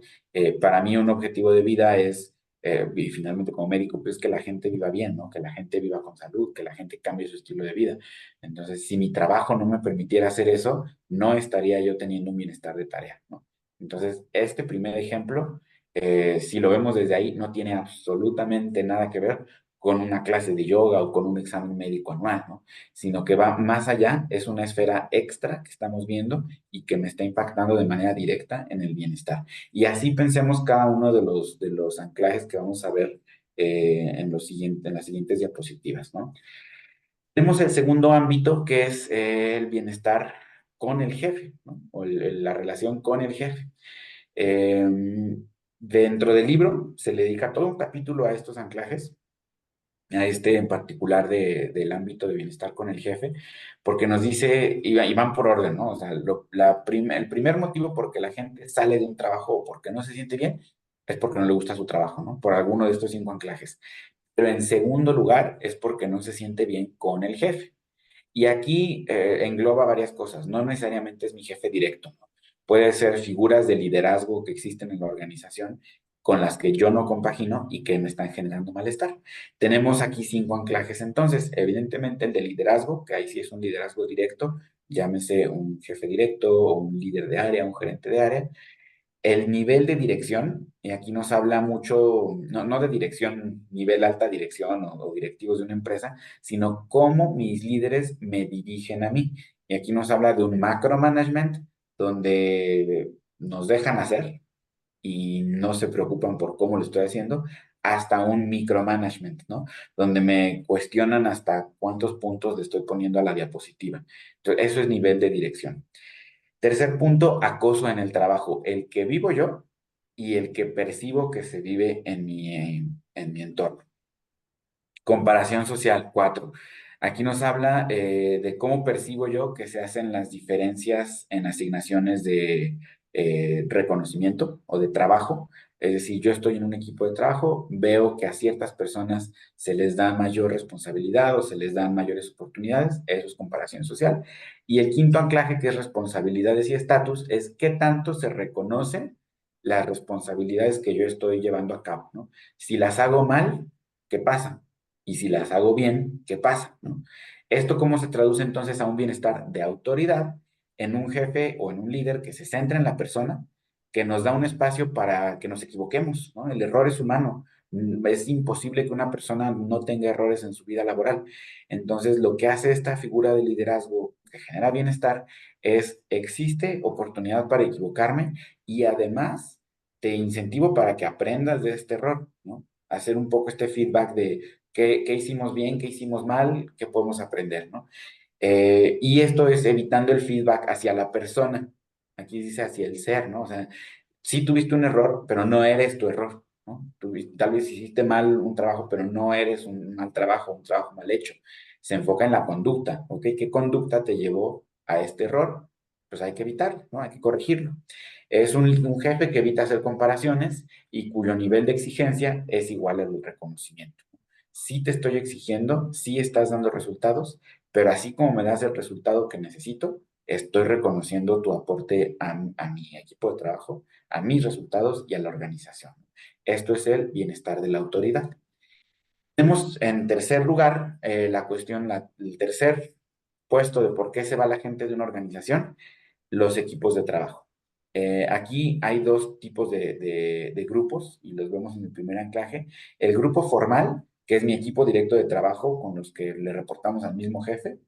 Para mí un objetivo de vida es, y finalmente como médico, pues que la gente viva bien, ¿no? Que la gente viva con salud, que la gente cambie su estilo de vida. Entonces, si mi trabajo no me permitiera hacer eso, no estaría yo teniendo un bienestar de tarea, ¿no? Entonces, este primer ejemplo, si lo vemos desde ahí, no tiene absolutamente nada que ver con una clase de yoga o con un examen médico anual, ¿no? Sino que va más allá, es una esfera extra que estamos viendo y que me está impactando de manera directa en el bienestar. Y así pensemos cada uno de los anclajes que vamos a ver en las siguientes diapositivas, ¿no? Tenemos el segundo ámbito que es el bienestar con el jefe, ¿no? O la relación con el jefe. Eh, Dentro del libro se le dedica todo un capítulo a estos anclajes, a este en particular del ámbito de bienestar con el jefe, porque nos dice, y van por orden, ¿no? O sea, el primer motivo por que la gente sale de un trabajo o porque no se siente bien es porque no le gusta su trabajo, ¿no? Por alguno de estos 5 anclajes. Pero en segundo lugar es porque no se siente bien con el jefe. Y aquí engloba varias cosas, no necesariamente es mi jefe directo, ¿no? Puede ser figuras de liderazgo que existen en la organización con las que yo no compagino y que me están generando malestar. Tenemos aquí 5 anclajes entonces, evidentemente el de liderazgo, que ahí sí es un liderazgo directo, llámese un jefe directo, o un líder de área, un gerente de área. El nivel de dirección, y aquí nos habla mucho, no de dirección, nivel alta dirección o directivos de una empresa, sino cómo mis líderes me dirigen a mí. Y aquí nos habla de un macromanagement donde nos dejan hacer y no se preocupan por cómo lo estoy haciendo, hasta un micromanagement, ¿no? Donde me cuestionan hasta cuántos puntos le estoy poniendo a la diapositiva. Entonces, eso es nivel de dirección. Tercer punto, acoso en el trabajo, el que vivo yo y el que percibo que se vive en mi entorno. Comparación social, 4. Aquí nos habla de cómo percibo yo que se hacen las diferencias en asignaciones de reconocimiento o de trabajo. Es decir, yo estoy en un equipo de trabajo, veo que a ciertas personas se les da mayor responsabilidad o se les dan mayores oportunidades. Eso es comparación social. Y el quinto anclaje, que es responsabilidades y estatus, es qué tanto se reconoce las responsabilidades que yo estoy llevando a cabo, ¿no? Si las hago mal, ¿qué pasa? Y si las hago bien, ¿qué pasa? ¿No? ¿Esto cómo se traduce entonces a un bienestar de autoridad en un jefe o en un líder que se centra en la persona, que nos da un espacio para que nos equivoquemos, ¿no? El error es humano. Es imposible que una persona no tenga errores en su vida laboral. Entonces, lo que hace esta figura de liderazgo que genera bienestar es, existe oportunidad para equivocarme y además te incentivo para que aprendas de este error, ¿no? Hacer un poco este feedback de qué hicimos bien, qué hicimos mal, qué podemos aprender, ¿no? Y esto es evitando el feedback hacia la persona. Aquí dice hacia el ser, ¿no? O sea, sí tuviste un error, pero no eres tu error, ¿no? Tal vez hiciste mal un trabajo, pero no eres un mal trabajo, un trabajo mal hecho. Se enfoca en la conducta, ¿ok? ¿Qué conducta te llevó a este error? Pues hay que evitarlo, ¿no? Hay que corregirlo. Es un jefe que evita hacer comparaciones y cuyo nivel de exigencia es igual al del reconocimiento. Sí te estoy exigiendo, sí estás dando resultados, pero así como me das el resultado que necesito, estoy reconociendo tu aporte a mi equipo de trabajo, a mis resultados y a la organización. Esto es el bienestar de la autoridad. Tenemos en tercer lugar la cuestión, el tercer puesto de por qué se va la gente de una organización, los equipos de trabajo. Aquí hay dos tipos de grupos y los vemos en el primer anclaje. El grupo formal, que es mi equipo directo de trabajo con los que le reportamos al mismo jefe,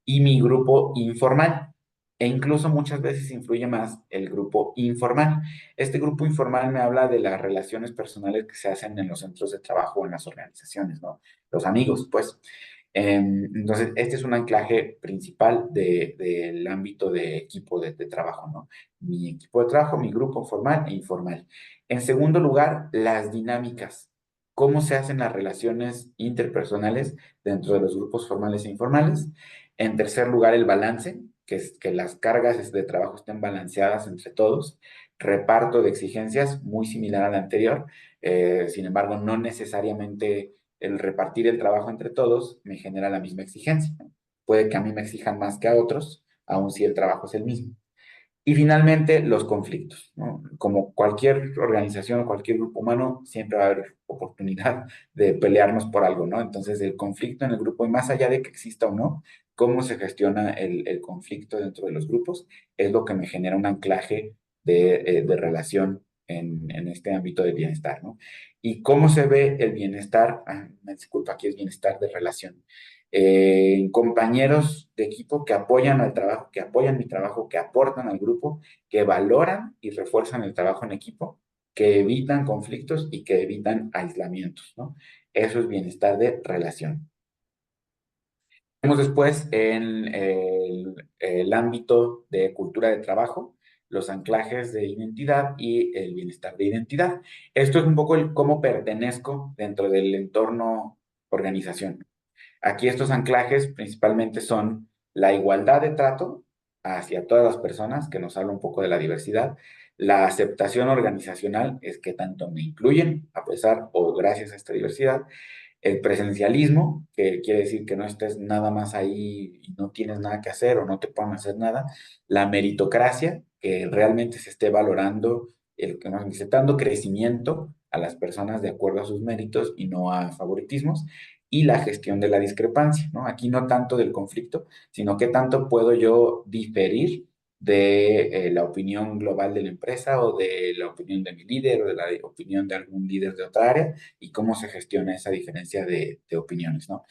y mi grupo informal. E incluso muchas veces influye más el grupo informal. Este grupo informal me habla de las relaciones personales que se hacen en los centros de trabajo o en las organizaciones, ¿no? Los amigos, pues. Entonces, este es un anclaje principal del ámbito de equipo de trabajo, ¿no? Mi equipo de trabajo, mi grupo formal e informal. En segundo lugar, las dinámicas. ¿Cómo se hacen las relaciones interpersonales dentro de los grupos formales e informales? En tercer lugar, el balance, que es que las cargas de trabajo estén balanceadas entre todos. Reparto de exigencias, muy similar al anterior. Sin embargo, no necesariamente el repartir el trabajo entre todos me genera la misma exigencia. Puede que a mí me exijan más que a otros, aun si el trabajo es el mismo. Y finalmente, los conflictos, ¿no? Como cualquier organización o cualquier grupo humano, siempre va a haber oportunidad de pelearnos por algo, ¿no? Entonces, el conflicto en el grupo, y más allá de que exista o no, cómo se gestiona el conflicto dentro de los grupos, es lo que me genera un anclaje de relación en este ámbito de bienestar, ¿no? Y cómo se ve el bienestar, me disculpa, aquí es bienestar de relación, compañeros de equipo que apoyan al trabajo, que apoyan mi trabajo, que aportan al grupo, que valoran y refuerzan el trabajo en equipo, que evitan conflictos y que evitan aislamientos, ¿no? Eso es bienestar de relación. Tenemos después en el ámbito de cultura de trabajo, los anclajes de identidad y el bienestar de identidad. Esto es un poco el cómo pertenezco dentro del entorno organización. Aquí estos anclajes principalmente son la igualdad de trato hacia todas las personas, que nos habla un poco de la diversidad, la aceptación organizacional, es que tanto me incluyen a pesar o gracias a esta diversidad, el presencialismo, que quiere decir que no estés nada más ahí y no tienes nada que hacer o no te ponen a hacer nada, la meritocracia, que realmente se esté valorando, el que nos esté dando crecimiento a las personas de acuerdo a sus méritos y no a favoritismos, y la gestión de la discrepancia, ¿no? Aquí no tanto del conflicto, sino qué tanto puedo yo diferir de la opinión global de la empresa o de la opinión de mi líder o de la opinión de algún líder de otra área y cómo se gestiona esa diferencia de opiniones, ¿no?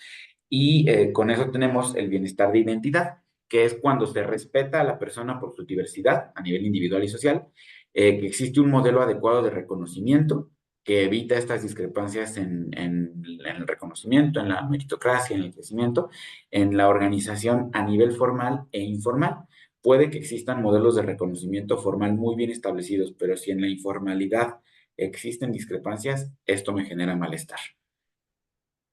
Y con eso tenemos el bienestar de identidad, que es cuando se respeta a la persona por su diversidad a nivel individual y social, que existe un modelo adecuado de reconocimiento que evita estas discrepancias en el reconocimiento, en la meritocracia, en el crecimiento, en la organización a nivel formal e informal. Puede que existan modelos de reconocimiento formal muy bien establecidos, pero si en la informalidad existen discrepancias, esto me genera malestar.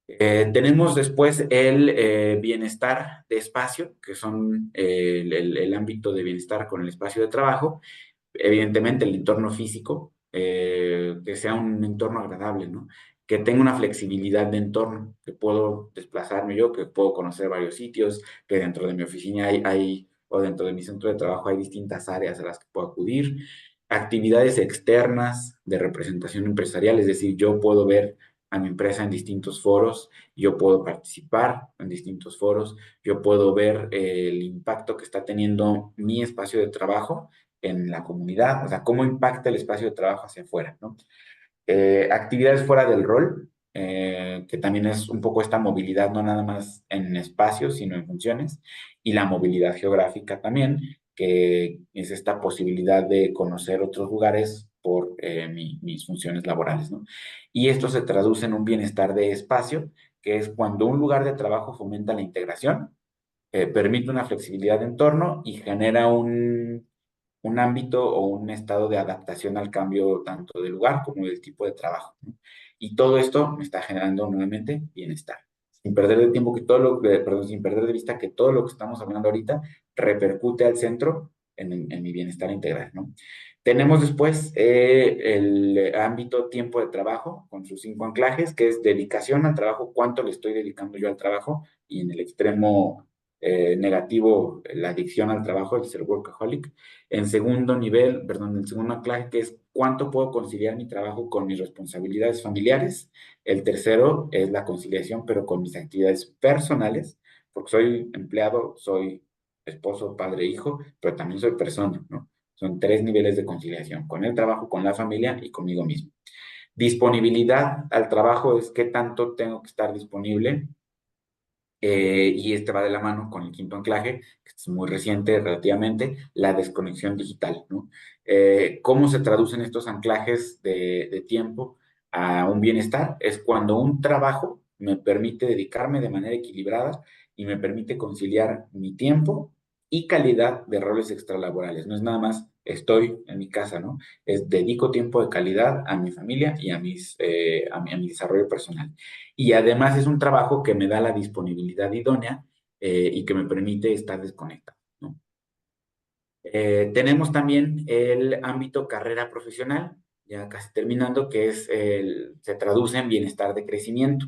Tenemos después el bienestar de espacio, que son el ámbito de bienestar con el espacio de trabajo, evidentemente el entorno físico, que sea un entorno agradable, ¿no? Que tenga una flexibilidad de entorno, que puedo desplazarme yo, que puedo conocer varios sitios, que dentro de mi oficina o dentro de mi centro de trabajo hay distintas áreas a las que puedo acudir. Actividades externas de representación empresarial, es decir, yo puedo ver a mi empresa en distintos foros, yo puedo participar en distintos foros, yo puedo ver el impacto que está teniendo mi espacio de trabajo en la comunidad, o sea, cómo impacta el espacio de trabajo hacia afuera, ¿no? Actividades fuera del rol, que también es un poco esta movilidad, no nada más en espacios, sino en funciones, y la movilidad geográfica también, que es esta posibilidad de conocer otros lugares por mis funciones laborales, ¿no? Y esto se traduce en un bienestar de espacio, que es cuando un lugar de trabajo fomenta la integración, permite una flexibilidad de entorno y genera un ámbito o un estado de adaptación al cambio tanto del lugar como del tipo de trabajo, ¿no? Y todo esto me está generando nuevamente bienestar. Sin perder de tiempo que todo perdón, sin perder de vista que todo lo que estamos hablando ahorita repercute al centro en mi bienestar integral, ¿no? Tenemos después el ámbito tiempo de trabajo con sus 5 anclajes, que es dedicación al trabajo, cuánto le estoy dedicando yo al trabajo, y en el extremo negativo, la adicción al trabajo, el ser workaholic. En segundo nivel, perdón, el segundo anclaje, que es cuánto puedo conciliar mi trabajo con mis responsabilidades familiares. El tercero es la conciliación, pero con mis actividades personales, porque soy empleado, soy esposo, padre, hijo, pero también soy persona, ¿no? Son 3 niveles de conciliación, con el trabajo, con la familia y conmigo mismo. Disponibilidad al trabajo es qué tanto tengo que estar disponible, y este va de la mano con el quinto anclaje, que es muy reciente relativamente, la desconexión digital, ¿no? ¿Cómo se traducen estos anclajes de tiempo a un bienestar? Es cuando un trabajo me permite dedicarme de manera equilibrada y me permite conciliar mi tiempo y calidad de roles extralaborales. No es nada más estoy en mi casa, ¿no? Es dedico tiempo de calidad a mi familia y a mi desarrollo personal. Y además es un trabajo que me da la disponibilidad idónea y que me permite estar desconectado, ¿no? Tenemos también el ámbito carrera profesional, ya casi terminando, que se traduce en bienestar de crecimiento.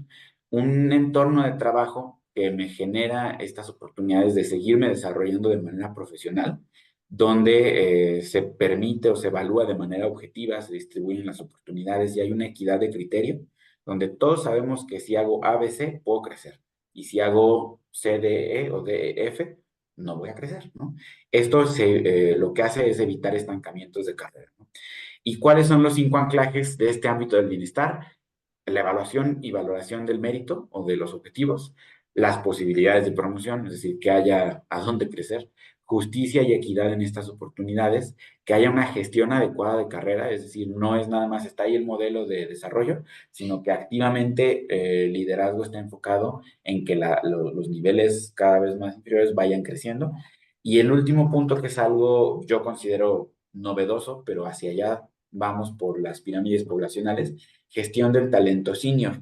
Un entorno de trabajo que me genera estas oportunidades de seguirme desarrollando de manera profesional, donde se permite o se evalúa de manera objetiva, se distribuyen las oportunidades y hay una equidad de criterio, donde todos sabemos que si hago ABC, puedo crecer. Y si hago C, D, E o D, E, F, no voy a crecer, ¿no? Esto lo que hace es evitar estancamientos de carrera, ¿no? ¿Y cuáles son los 5 anclajes de este ámbito del bienestar? La evaluación y valoración del mérito o de los objetivos, las posibilidades de promoción, es decir, que haya a dónde crecer, justicia y equidad en estas oportunidades, que haya una gestión adecuada de carrera, es decir, no es nada más está ahí el modelo de desarrollo, sino que activamente el liderazgo está enfocado en que los niveles cada vez más inferiores vayan creciendo. Y el último punto, que es algo yo considero novedoso, pero hacia allá vamos por las pirámides poblacionales, gestión del talento senior.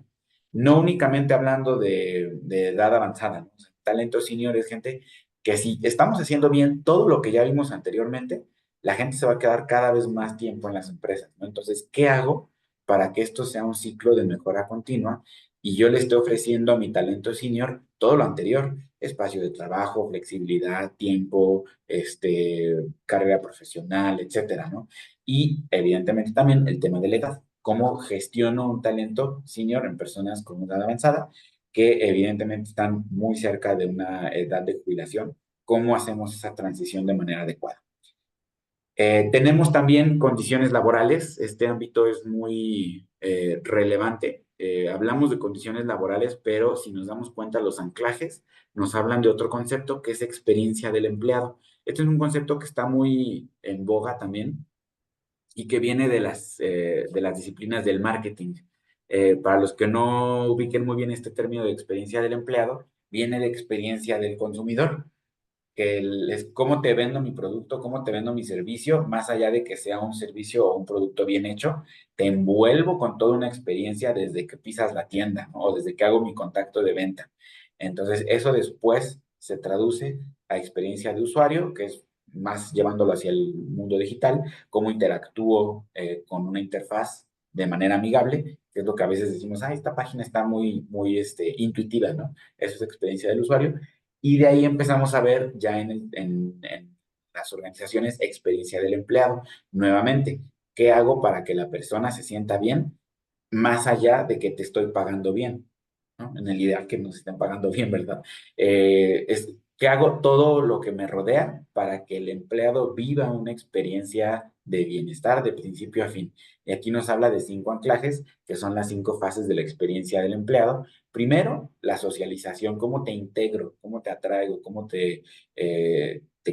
No únicamente hablando de edad avanzada, ¿no? O sea, talento senior es gente que si estamos haciendo bien todo lo que ya vimos anteriormente, la gente se va a quedar cada vez más tiempo en las empresas, ¿no? Entonces, ¿qué hago para que esto sea un ciclo de mejora continua? Y yo le estoy ofreciendo a mi talento senior todo lo anterior: espacio de trabajo, flexibilidad, tiempo, carrera profesional, etcétera, ¿no? Y evidentemente también el tema de la edad. ¿Cómo gestiono un talento senior en personas con edad avanzada que evidentemente están muy cerca de una edad de jubilación? ¿Cómo hacemos esa transición de manera adecuada? Tenemos también condiciones laborales. Este ámbito es muy relevante. Hablamos de condiciones laborales, pero si nos damos cuenta, los anclajes nos hablan de otro concepto que es experiencia del empleado. Este es un concepto que está muy en boga también y que viene de las disciplinas del marketing. Para los que no ubiquen muy bien este término de experiencia del empleado, viene de experiencia del consumidor, que es cómo te vendo mi producto, cómo te vendo mi servicio, más allá de que sea un servicio o un producto bien hecho, te envuelvo con toda una experiencia desde que pisas la tienda, ¿no? O desde que hago mi contacto de venta. Entonces, eso después se traduce a experiencia de usuario, que es más llevándolo hacia el mundo digital, cómo interactúo con una interfaz de manera amigable, que es lo que a veces decimos, ah, esta página está muy intuitiva, ¿no? Eso es experiencia del usuario. Y de ahí empezamos a ver ya en las organizaciones experiencia del empleado. Nuevamente, ¿qué hago para que la persona se sienta bien más allá de que te estoy pagando bien? ¿No? En el ideal que nos estén pagando bien, ¿verdad? Que hago todo lo que me rodea para que el empleado viva una experiencia de bienestar de principio a fin. Y aquí nos habla de 5 anclajes, que son las 5 fases de la experiencia del empleado. Primero, la socialización: cómo te integro, cómo te atraigo, cómo te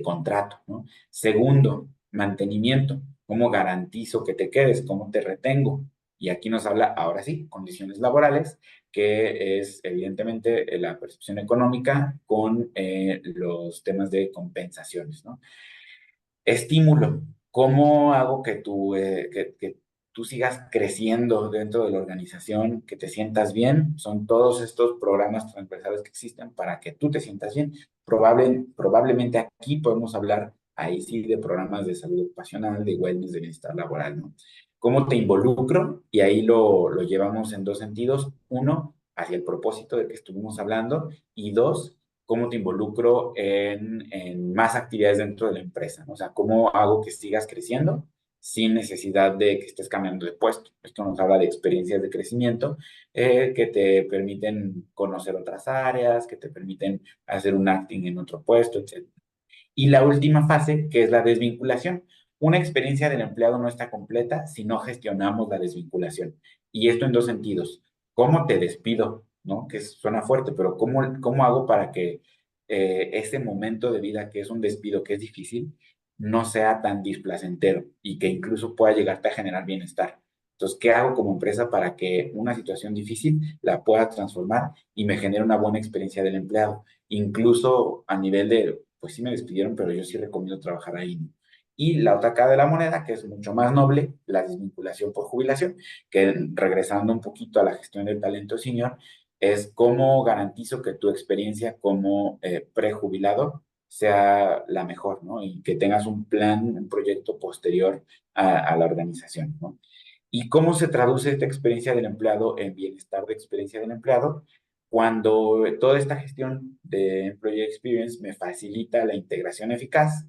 contrato, ¿no? Segundo, mantenimiento: cómo garantizo que te quedes, cómo te retengo. Y aquí nos habla, ahora sí, condiciones laborales, que es evidentemente la percepción económica con los temas de compensaciones, ¿no? Estímulo: ¿cómo hago que tú sigas creciendo dentro de la organización, que te sientas bien? Son todos estos programas transversales que existen para que tú te sientas bien. Probablemente aquí podemos hablar ahí sí de programas de salud ocupacional, de wellness, de bienestar laboral, ¿no? ¿Cómo te involucro? Y ahí lo llevamos en dos sentidos. Uno, hacia el propósito de que estuvimos hablando, y dos, cómo te involucro en más actividades dentro de la empresa, ¿no? O sea, cómo hago que sigas creciendo sin necesidad de que estés cambiando de puesto. Esto nos habla de experiencias de crecimiento que te permiten conocer otras áreas, que te permiten hacer un acting en otro puesto, etc. Y la última fase, que es la desvinculación. Una experiencia del empleado no está completa si no gestionamos la desvinculación. Y esto en dos sentidos. ¿Cómo te despido? ¿No? Que suena fuerte, pero ¿cómo hago para que ese momento de vida, que es un despido, que es difícil, no sea tan displacentero y que incluso pueda llegarte a generar bienestar? Entonces, ¿qué hago como empresa para que una situación difícil la pueda transformar y me genere una buena experiencia del empleado? Incluso a nivel de, pues sí me despidieron, pero yo sí recomiendo trabajar ahí, ¿no? Y la otra cara de la moneda, que es mucho más noble, la desvinculación por jubilación, que regresando un poquito a la gestión del talento senior, es cómo garantizo que tu experiencia como prejubilado sea la mejor, ¿no? Y que tengas un plan, un proyecto posterior a la organización, ¿no? ¿Y cómo se traduce esta experiencia del empleado en bienestar de experiencia del empleado? Cuando toda esta gestión de Employee Experience me facilita la integración eficaz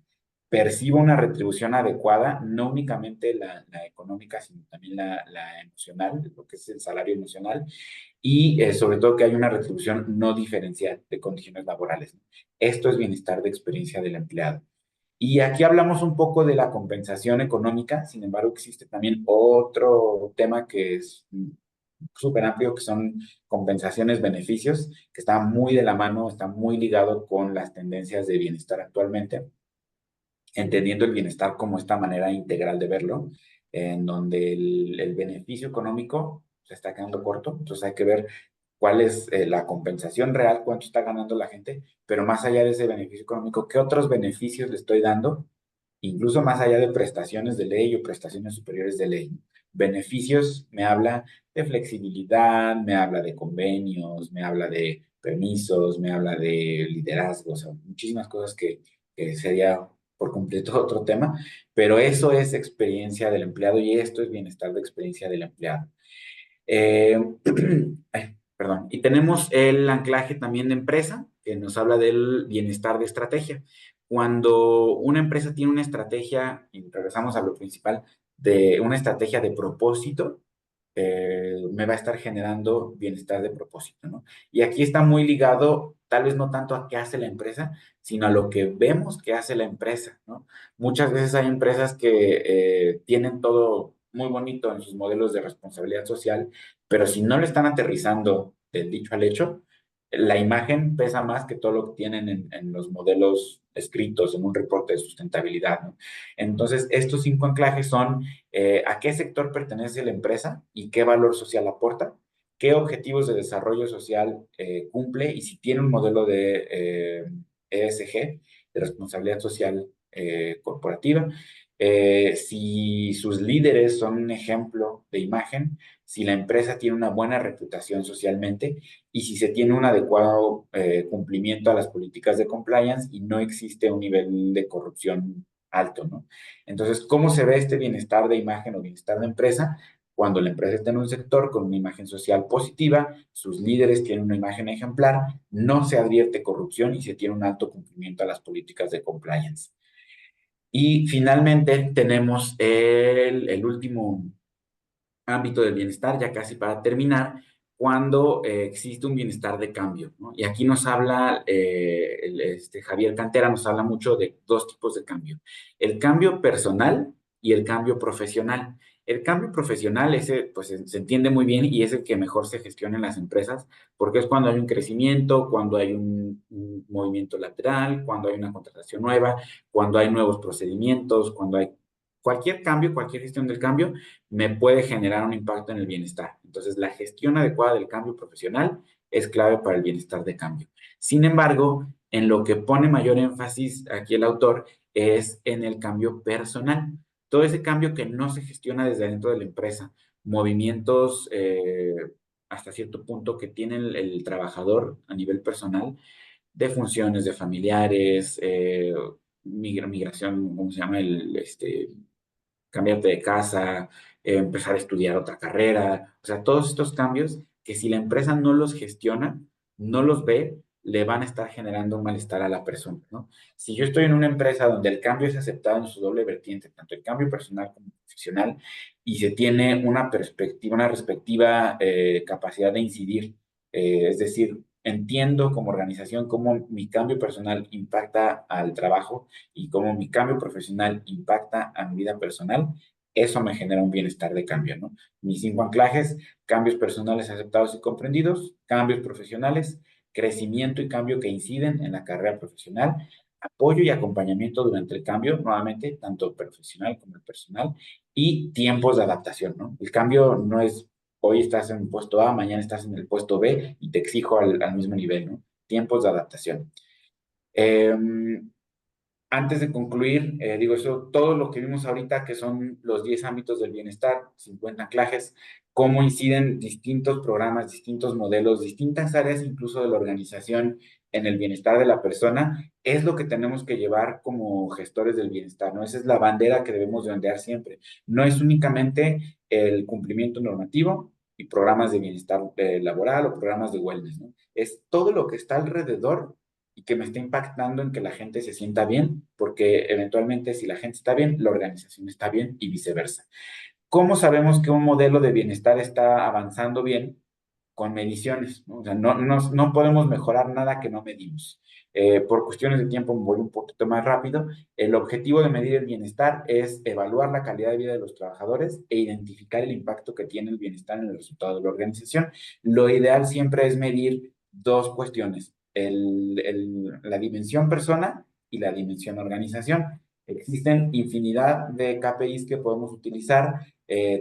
perciba una retribución adecuada, no únicamente la económica, sino también la emocional, lo que es el salario emocional, y sobre todo que hay una retribución no diferencial de condiciones laborales, ¿no? Esto es bienestar de experiencia del empleado. Y aquí hablamos un poco de la compensación económica, sin embargo existe también otro tema que es súper amplio, que son compensaciones, beneficios, que está muy de la mano, está muy ligado con las tendencias de bienestar actualmente, entendiendo el bienestar como esta manera integral de verlo, en donde el beneficio económico se está quedando corto, entonces hay que ver cuál es la compensación real, cuánto está ganando la gente, pero más allá de ese beneficio económico, ¿qué otros beneficios le estoy dando? Incluso más allá de prestaciones de ley o prestaciones superiores de ley. Beneficios me habla de flexibilidad, me habla de convenios, me habla de permisos, me habla de liderazgo, o sea, muchísimas cosas que sería por completo otro tema, pero eso es experiencia del empleado y esto es bienestar de experiencia del empleado. Eh, ay, perdón. Y tenemos el anclaje también de empresa, que nos habla del bienestar de estrategia. Cuando una empresa tiene una estrategia, y regresamos a lo principal, de una estrategia de propósito, me va a estar generando bienestar de propósito, ¿no? Y aquí está muy ligado, tal vez no tanto a qué hace la empresa, sino a lo que vemos que hace la empresa, ¿no? Muchas veces hay empresas que tienen todo muy bonito en sus modelos de responsabilidad social, pero si no lo están aterrizando del dicho al hecho, la imagen pesa más que todo lo que tienen en los modelos escritos en un reporte de sustentabilidad, ¿no? Entonces, estos 5 anclajes son a qué sector pertenece la empresa y qué valor social aporta, qué objetivos de desarrollo social cumple y si tiene un modelo de ESG, de responsabilidad social corporativa, si sus líderes son un ejemplo de imagen, si la empresa tiene una buena reputación socialmente y si se tiene un adecuado cumplimiento a las políticas de compliance y no existe un nivel de corrupción alto, ¿no? Entonces, ¿cómo se ve este bienestar de imagen o bienestar de empresa? Cuando la empresa está en un sector con una imagen social positiva, sus líderes tienen una imagen ejemplar, no se advierte corrupción y se tiene un alto cumplimiento a las políticas de compliance. Y finalmente tenemos el último ámbito del bienestar, ya casi para terminar, cuando existe un bienestar de cambio, ¿no? Y aquí nos habla, Javier Cantera nos habla mucho de dos tipos de cambio, el cambio personal y el cambio profesional. El cambio profesional, ese pues se entiende muy bien y es el que mejor se gestiona en las empresas, porque es cuando hay un crecimiento, cuando hay un movimiento lateral, cuando hay una contratación nueva, cuando hay nuevos procedimientos, cuando hay cualquier cambio, cualquier gestión del cambio, me puede generar un impacto en el bienestar. Entonces, la gestión adecuada del cambio profesional es clave para el bienestar de cambio. Sin embargo, en lo que pone mayor énfasis aquí el autor es en el cambio personal. Todo ese cambio que no se gestiona desde dentro de la empresa, movimientos hasta cierto punto que tiene el trabajador a nivel personal, de funciones de familiares, migración, ¿cómo se llama? Cambiarte de casa, empezar a estudiar otra carrera, o sea, todos estos cambios que si la empresa no los gestiona, no los ve, le van a estar generando un malestar a la persona, ¿no? Si yo estoy en una empresa donde el cambio es aceptado en su doble vertiente, tanto el cambio personal como profesional, y se tiene una perspectiva, una respectiva capacidad de incidir, es decir, entiendo como organización cómo mi cambio personal impacta al trabajo, y cómo mi cambio profesional impacta a mi vida personal, eso me genera un bienestar de cambio, ¿no? Mis 5 anclajes: cambios personales aceptados y comprendidos, cambios profesionales, crecimiento y cambio que inciden en la carrera profesional, apoyo y acompañamiento durante el cambio, nuevamente, tanto profesional como el personal, y tiempos de adaptación, ¿no? El cambio no es hoy estás en el puesto A, mañana estás en el puesto B y te exijo al mismo nivel, ¿no? Tiempos de adaptación. Eh, Antes de concluir, digo eso, todo lo que vimos ahorita, que son los 10 ámbitos del bienestar, 50 anclajes, cómo inciden distintos programas, distintos modelos, distintas áreas incluso de la organización en el bienestar de la persona, es lo que tenemos que llevar como gestores del bienestar, ¿no? Esa es la bandera que debemos de ondear siempre. No es únicamente el cumplimiento normativo y programas de bienestar laboral o programas de wellness, ¿no? Es todo lo que está alrededor y que me está impactando en que la gente se sienta bien, porque eventualmente si la gente está bien, la organización está bien y viceversa. ¿Cómo sabemos que un modelo de bienestar está avanzando bien? Con mediciones, ¿no? O sea, no podemos mejorar nada que no medimos. Por cuestiones de tiempo me voy un poquito más rápido. El objetivo de medir el bienestar es evaluar la calidad de vida de los trabajadores e identificar el impacto que tiene el bienestar en el resultado de la organización. Lo ideal siempre es medir dos cuestiones, la dimensión persona y la dimensión organización. Existen infinidad de KPIs que podemos utilizar.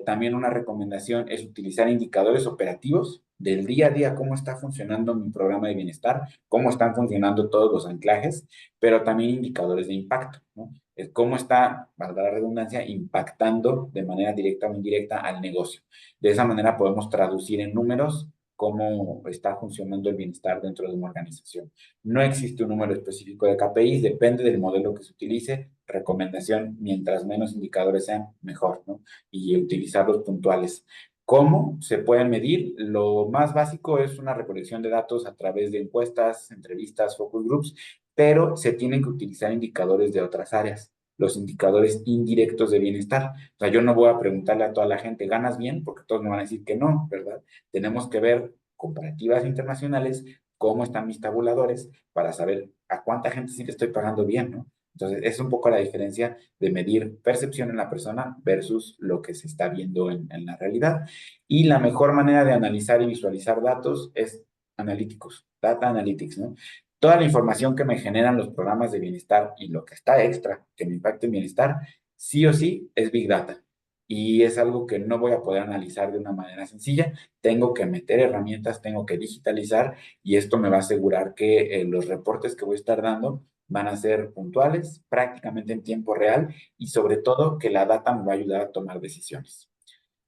También una recomendación es utilizar indicadores operativos del día a día, cómo está funcionando mi programa de bienestar, cómo están funcionando todos los anclajes, pero también indicadores de impacto, ¿no? Cómo está, valga la redundancia, impactando de manera directa o indirecta al negocio. De esa manera podemos traducir en números cómo está funcionando el bienestar dentro de una organización. No existe un número específico de KPIs, depende del modelo que se utilice. Recomendación, mientras menos indicadores sean, mejor, ¿no? Y utilizarlos puntuales. ¿Cómo se pueden medir? Lo más básico es una recolección de datos a través de encuestas, entrevistas, focus groups, pero se tienen que utilizar indicadores de otras áreas, los indicadores indirectos de bienestar. O sea, yo no voy a preguntarle a toda la gente, ¿ganas bien? Porque todos me van a decir que no, ¿verdad? Tenemos que ver comparativas internacionales, cómo están mis tabuladores para saber a cuánta gente sí le estoy pagando bien, ¿no? Entonces, es un poco la diferencia de medir percepción en la persona versus lo que se está viendo en la realidad. Y la mejor manera de analizar y visualizar datos es analíticos, data analytics, ¿no? Toda la información que me generan los programas de bienestar y lo que está extra que me impacte en bienestar, sí o sí es Big Data. Y es algo que no voy a poder analizar de una manera sencilla. Tengo que meter herramientas, tengo que digitalizar y esto me va a asegurar que los reportes que voy a estar dando van a ser puntuales, prácticamente en tiempo real y sobre todo que la data me va a ayudar a tomar decisiones.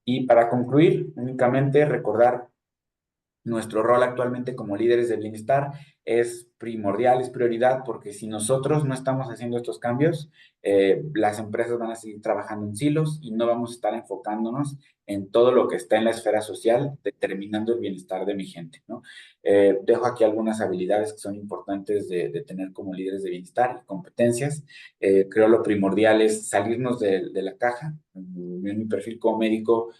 Y para concluir, únicamente recordar nuestro rol actualmente como líderes de bienestar es primordial, es prioridad, porque si nosotros no estamos haciendo estos cambios, las empresas van a seguir trabajando en silos y no vamos a estar enfocándonos en todo lo que está en la esfera social, determinando el bienestar de mi gente, ¿no? Dejo aquí algunas habilidades que son importantes de tener como líderes de bienestar y competencias. Creo lo primordial es salirnos de la caja. En mi perfil como médico,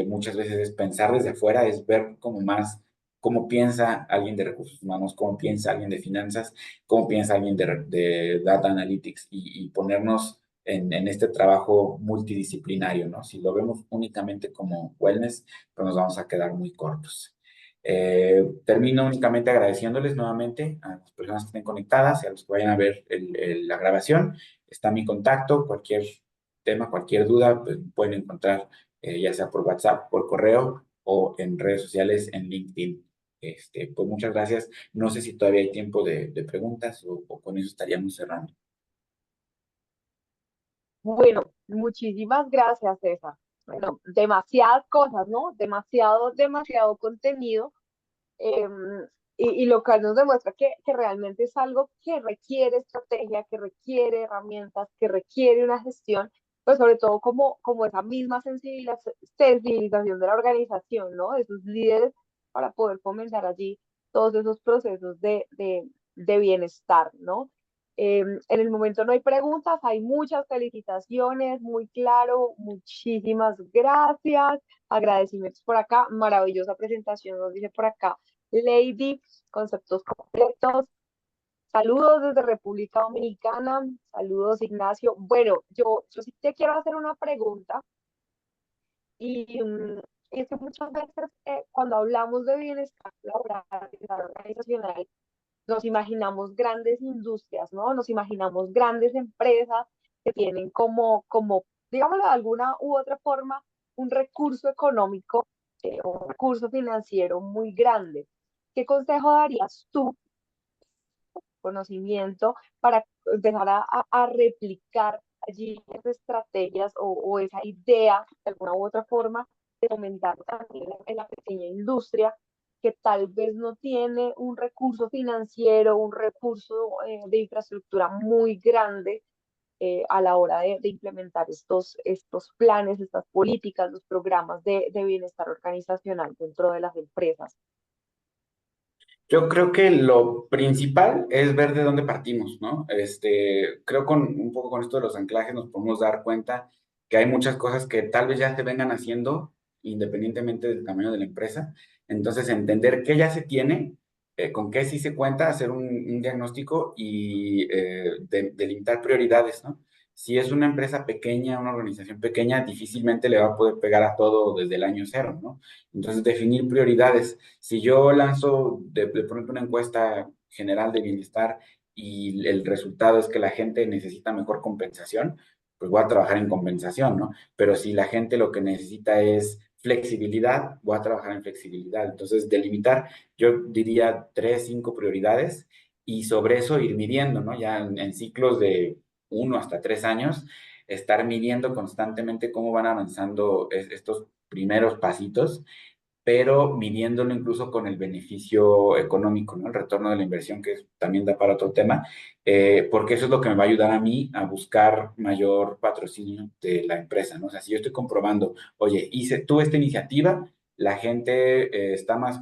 muchas veces es pensar desde afuera, es ver como más cómo piensa alguien de recursos humanos, cómo piensa alguien de finanzas, cómo piensa alguien de data analytics y ponernos en este trabajo multidisciplinario, ¿no? Si lo vemos únicamente como wellness, pues nos vamos a quedar muy cortos. Termino únicamente agradeciéndoles nuevamente a las personas que estén conectadas y a los que vayan a ver la grabación. Está mi contacto, cualquier tema, cualquier duda, pues pueden encontrar ya sea por WhatsApp, por correo o en redes sociales, en LinkedIn. Pues muchas gracias. No sé si todavía hay tiempo de preguntas o con eso estaríamos cerrando. Bueno, muchísimas gracias, César. Bueno, demasiadas cosas, ¿no? Demasiado contenido. em, y lo cual nos demuestra que realmente es algo que requiere estrategia, que requiere herramientas, que requiere una gestión, pues sobre todo como esa misma sensibilización de la organización, ¿no? De sus líderes para poder comenzar allí todos esos procesos de bienestar, ¿no? En el momento no hay preguntas, hay muchas felicitaciones, muy claro, muchísimas gracias, agradecimientos por acá, maravillosa presentación, nos dice por acá Lady, conceptos completos. Saludos desde República Dominicana. Saludos, Ignacio. Bueno, yo sí te quiero hacer una pregunta y, y es que muchas veces cuando hablamos de bienestar laboral, bienestar organizacional, nos imaginamos grandes industrias, ¿no? Nos imaginamos grandes empresas que tienen digámoslo de alguna u otra forma, un recurso económico o un recurso financiero muy grande. ¿Qué consejo darías tú, conocimiento, para empezar a replicar allí esas estrategias o esa idea de alguna u otra forma de fomentar también en la pequeña industria que tal vez no tiene un recurso financiero, un recurso de infraestructura muy grande a la hora de implementar estos planes, estas políticas, los programas de bienestar organizacional dentro de las empresas? Yo creo que lo principal es ver de dónde partimos, ¿no? Creo con un poco con esto de los anclajes nos podemos dar cuenta que hay muchas cosas que tal vez ya se vengan haciendo independientemente del tamaño de la empresa. Entonces, entender qué ya se tiene, con qué sí se cuenta, hacer un diagnóstico y delimitar prioridades, ¿no? Si es una empresa pequeña, una organización pequeña, difícilmente le va a poder pegar a todo desde el año cero, ¿no? Entonces, definir prioridades. Si yo lanzo de pronto una encuesta general de bienestar y el resultado es que la gente necesita mejor compensación, pues voy a trabajar en compensación, ¿no? Pero si la gente lo que necesita es flexibilidad, voy a trabajar en flexibilidad. Entonces, delimitar, yo diría 3, 5 prioridades y sobre eso ir midiendo, ¿no? Ya en ciclos de 1 hasta 3 años, estar midiendo constantemente cómo van avanzando estos primeros pasitos, pero midiéndolo incluso con el beneficio económico, ¿no? El retorno de la inversión, que también da para otro tema, porque eso es lo que me va a ayudar a mí a buscar mayor patrocinio de la empresa, ¿no? O sea, si yo estoy comprobando, oye, tuve esta iniciativa, la gente está más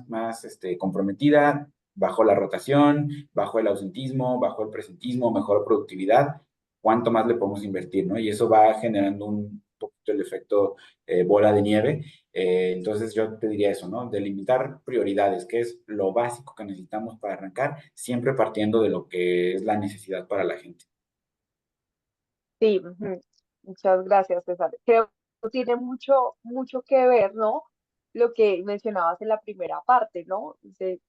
comprometida, bajó la rotación, bajó el ausentismo, bajó el presentismo, mejoró productividad, ¿cuánto más le podemos invertir, ¿no? Y eso va generando un poquito el efecto bola de nieve. Entonces yo te diría eso, ¿no? Delimitar prioridades, que es lo básico que necesitamos para arrancar, siempre partiendo de lo que es la necesidad para la gente. Sí, ujú. Muchas gracias, César. Creo que tiene mucho, mucho que ver, ¿no? Lo que mencionabas en la primera parte, ¿no? Es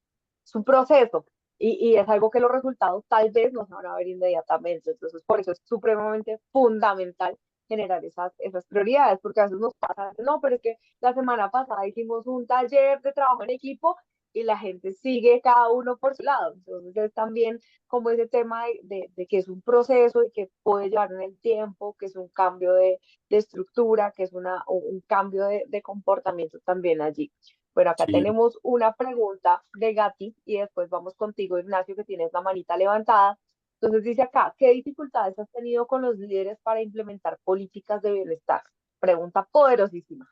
un proceso y es algo que los resultados tal vez no se van a ver inmediatamente. Entonces, por eso es supremamente fundamental generar esas prioridades, porque a veces nos pasa, no, pero es que la semana pasada hicimos un taller de trabajo en equipo y la gente sigue cada uno por su lado. Entonces, es también como ese tema de que es un proceso y que puede llevar en el tiempo, que es un cambio de estructura, que es un cambio de comportamiento también allí. Bueno, acá Sí. tenemos una pregunta de Gati y después vamos contigo, Ignacio, que tienes la manita levantada. Entonces dice acá, ¿qué dificultades has tenido con los líderes para implementar políticas de bienestar? Pregunta poderosísima.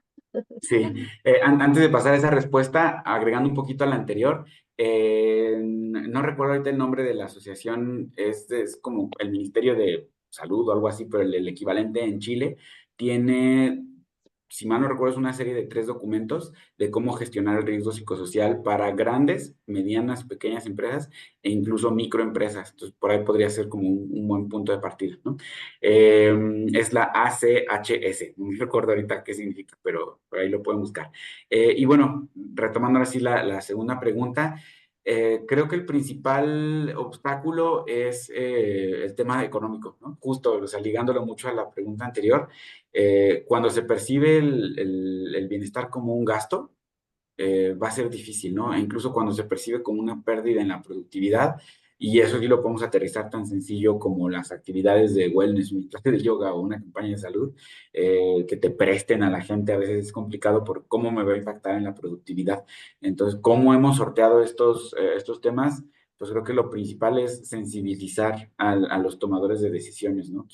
Sí, antes de pasar a esa respuesta, agregando un poquito a la anterior, no recuerdo ahorita el nombre de la asociación, es como el Ministerio de Salud o algo así, pero el equivalente en Chile, tiene, si mal no recuerdo, es una serie de 3 documentos de cómo gestionar el riesgo psicosocial para grandes, medianas, pequeñas empresas e incluso microempresas. Entonces, por ahí podría ser como un buen punto de partida, ¿no? Es la ACHS, no me recuerdo ahorita qué significa, pero por ahí lo pueden buscar. Y bueno, retomando ahora sí la segunda pregunta, creo que el principal obstáculo es el tema económico, ¿no? Justo, o sea, ligándolo mucho a la pregunta anterior, cuando se percibe el bienestar como un gasto, va a ser difícil, ¿no? E incluso cuando se percibe como una pérdida en la productividad, y eso sí lo podemos aterrizar tan sencillo como las actividades de wellness, una clase de yoga o una campaña de salud, que te presten a la gente, a veces es complicado por cómo me va a impactar en la productividad. Entonces, ¿cómo hemos sorteado estos temas? Pues creo que lo principal es sensibilizar a los tomadores de decisiones, ¿no?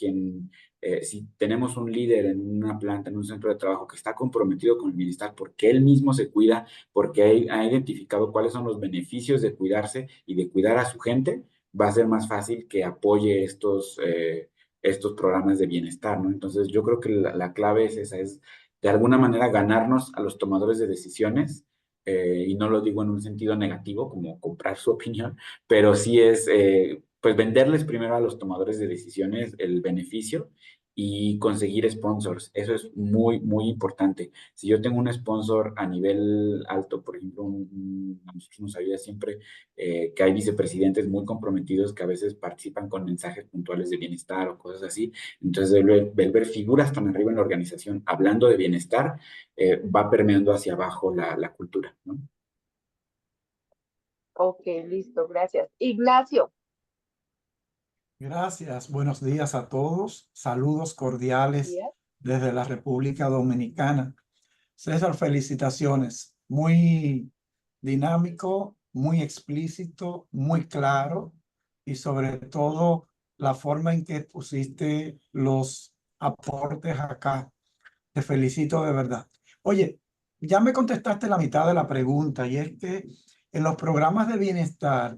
Si tenemos un líder en una planta, en un centro de trabajo que está comprometido con el bienestar porque él mismo se cuida, porque ha identificado cuáles son los beneficios de cuidarse y de cuidar a su gente, va a ser más fácil que apoye estos programas de bienestar, ¿no? Entonces, yo creo que la clave es esa, es de alguna manera ganarnos a los tomadores de decisiones, y no lo digo en un sentido negativo, como comprar su opinión, pero sí es, pues, venderles primero a los tomadores de decisiones el beneficio y conseguir sponsors. Eso es muy, muy importante. Si yo tengo un sponsor a nivel alto, por ejemplo, a nosotros nos ayuda siempre que hay vicepresidentes muy comprometidos que a veces participan con mensajes puntuales de bienestar o cosas así. Entonces, el ver figuras tan arriba en la organización hablando de bienestar, va permeando hacia abajo la cultura, ¿no? Ok, listo, gracias. Ignacio, Gracias, buenos días a todos. Saludos cordiales días. desde la República Dominicana. César, felicitaciones. Muy dinámico, muy explícito, muy claro y sobre todo la forma en que pusiste los aportes acá. Te felicito de verdad. Oye, ya me contestaste la mitad de la pregunta y es que En los programas de bienestar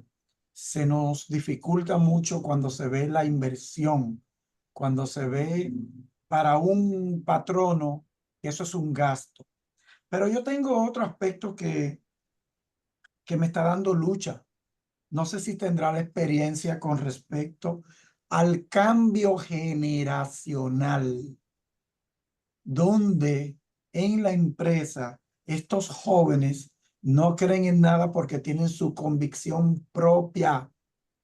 se nos dificulta mucho cuando se ve la inversión, cuando se ve para un patrono que eso es un gasto. Pero yo tengo otro aspecto que me está dando lucha. No sé si tendrá la experiencia con respecto al cambio generacional, donde en la empresa estos jóvenes no creen en nada porque tienen su convicción propia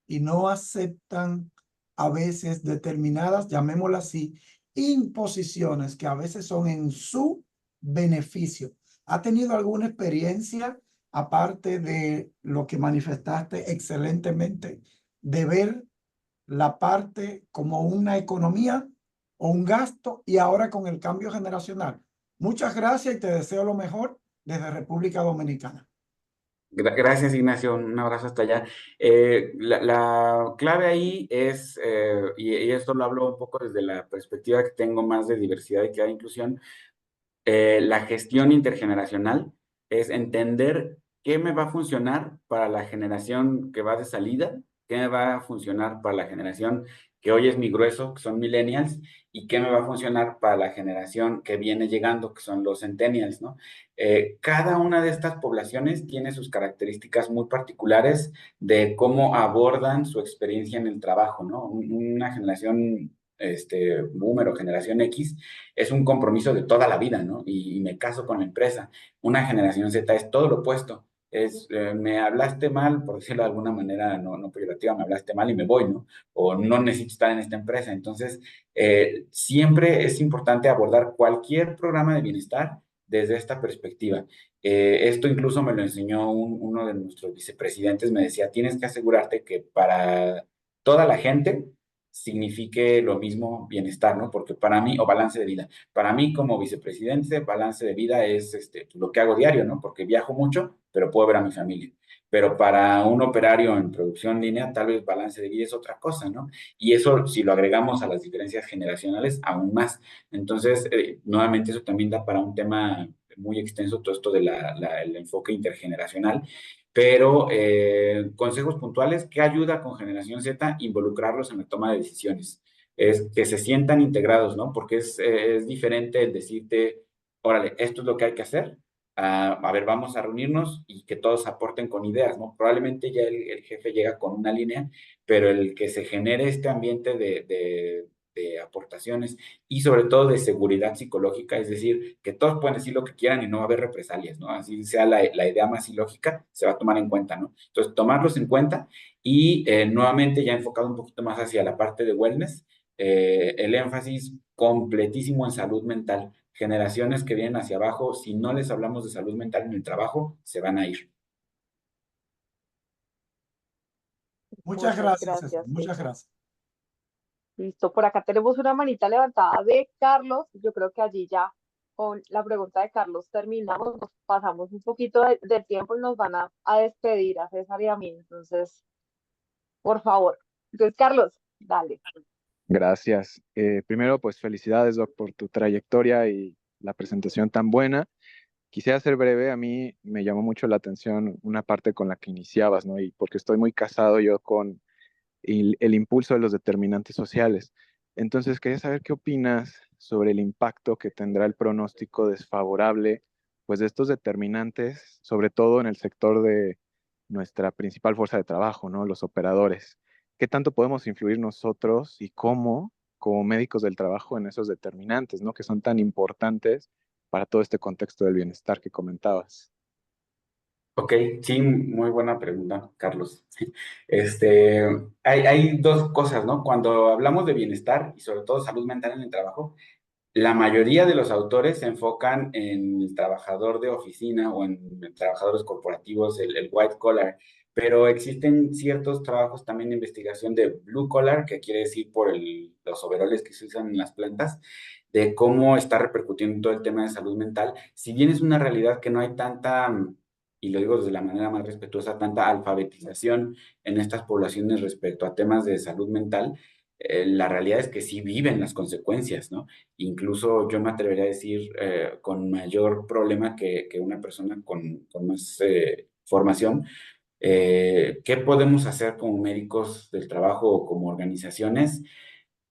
y no aceptan a veces determinadas, llamémoslas así, imposiciones que a veces son en su beneficio. ¿Ha tenido alguna experiencia, aparte de lo que manifestaste excelentemente, de ver la parte como una economía o un gasto y ahora con el cambio generacional? Muchas gracias y te deseo lo mejor desde República Dominicana. Gracias, Ignacio. Un abrazo hasta allá. La clave ahí es, y esto lo hablo un poco desde la perspectiva que tengo más de diversidad, equidad e inclusión. La gestión intergeneracional es entender qué me va a funcionar para la generación que va de salida, qué me va a funcionar para la generación que hoy es mi grueso, que son millennials, y qué me va a funcionar para la generación que viene llegando, que son los centennials, ¿no? Cada una de estas poblaciones tiene sus características muy particulares de cómo abordan su experiencia en el trabajo, ¿no? Una generación boomer o generación X es un compromiso de toda la vida, ¿no? Y me caso con la empresa. Una generación Z es todo lo opuesto. Me hablaste mal, por decirlo de alguna manera no peyorativa, me hablaste mal y me voy, ¿no? O no necesito estar en esta empresa. Entonces, siempre es importante abordar cualquier programa de bienestar desde esta perspectiva. Esto incluso me lo enseñó uno de nuestros vicepresidentes, me decía, tienes que asegurarte que para toda la gente signifique lo mismo bienestar, ¿no? Porque para mí, o balance de vida, para mí como vicepresidente, balance de vida es lo que hago diario, ¿no? Porque viajo mucho, pero puedo ver a mi familia. Pero para un operario en producción línea, tal vez balance de vida es otra cosa, ¿no? Y eso, si lo agregamos a las diferencias generacionales, aún más. Entonces, nuevamente, eso también da para un tema muy extenso, todo esto del el enfoque intergeneracional, pero consejos puntuales, ¿qué ayuda con Generación Z? Involucrarlos en la toma de decisiones, es que se sientan integrados, ¿no? Porque es diferente el decirte, órale, esto es lo que hay que hacer, a ver, vamos a reunirnos y que todos aporten con ideas, ¿no? Probablemente ya el jefe llega con una línea, pero el que se genere este ambiente de aportaciones y sobre todo de seguridad psicológica, es decir, que todos pueden decir lo que quieran y no va a haber represalias, ¿no? Así sea la idea más ilógica, se va a tomar en cuenta, ¿no? Entonces, tomarlos en cuenta y nuevamente ya enfocado un poquito más hacia la parte de wellness, el énfasis completísimo en salud mental. Generaciones que vienen hacia abajo, si no les hablamos de salud mental en el trabajo, se van a ir. Muchas Muchas gracias, César. gracias, Muchas César. gracias. Listo, por acá tenemos una manita levantada de Carlos. Yo creo que allí ya con la pregunta de Carlos terminamos, nos pasamos un poquito de tiempo y nos van a despedir a César y a mí. Entonces, por favor. Entonces, Carlos, dale. Gracias. Primero, pues felicidades, Doc, por tu trayectoria y la presentación tan buena. Quisiera ser breve, a mí me llamó mucho la atención una parte con la que iniciabas, ¿no? Y porque estoy muy casado yo con el impulso de los determinantes sociales. Entonces, quería saber qué opinas sobre el impacto que tendrá el pronóstico desfavorable, pues, de estos determinantes, sobre todo en el sector de nuestra principal fuerza de trabajo, ¿no? Los operadores. ¿Qué tanto podemos influir nosotros y cómo, como médicos del trabajo, en esos determinantes, ¿no? Que son tan importantes para todo este contexto del bienestar que comentabas. Ok, sí, muy buena pregunta, Carlos. Este, hay dos cosas, ¿no? Cuando hablamos de bienestar y sobre todo salud mental en el trabajo, la mayoría de los autores se enfocan en el trabajador de oficina o en trabajadores corporativos, el white collar, pero existen ciertos trabajos también de investigación de blue collar, que quiere decir por los overoles que se usan en las plantas, de cómo está repercutiendo todo el tema de salud mental. Si bien es una realidad que no hay tanta, y lo digo de la manera más respetuosa, tanta alfabetización en estas poblaciones respecto a temas de salud mental, la realidad es que sí viven las consecuencias, ¿no? Incluso yo me atrevería a decir con mayor problema que una persona con más formación. ¿Qué podemos hacer como médicos del trabajo o como organizaciones?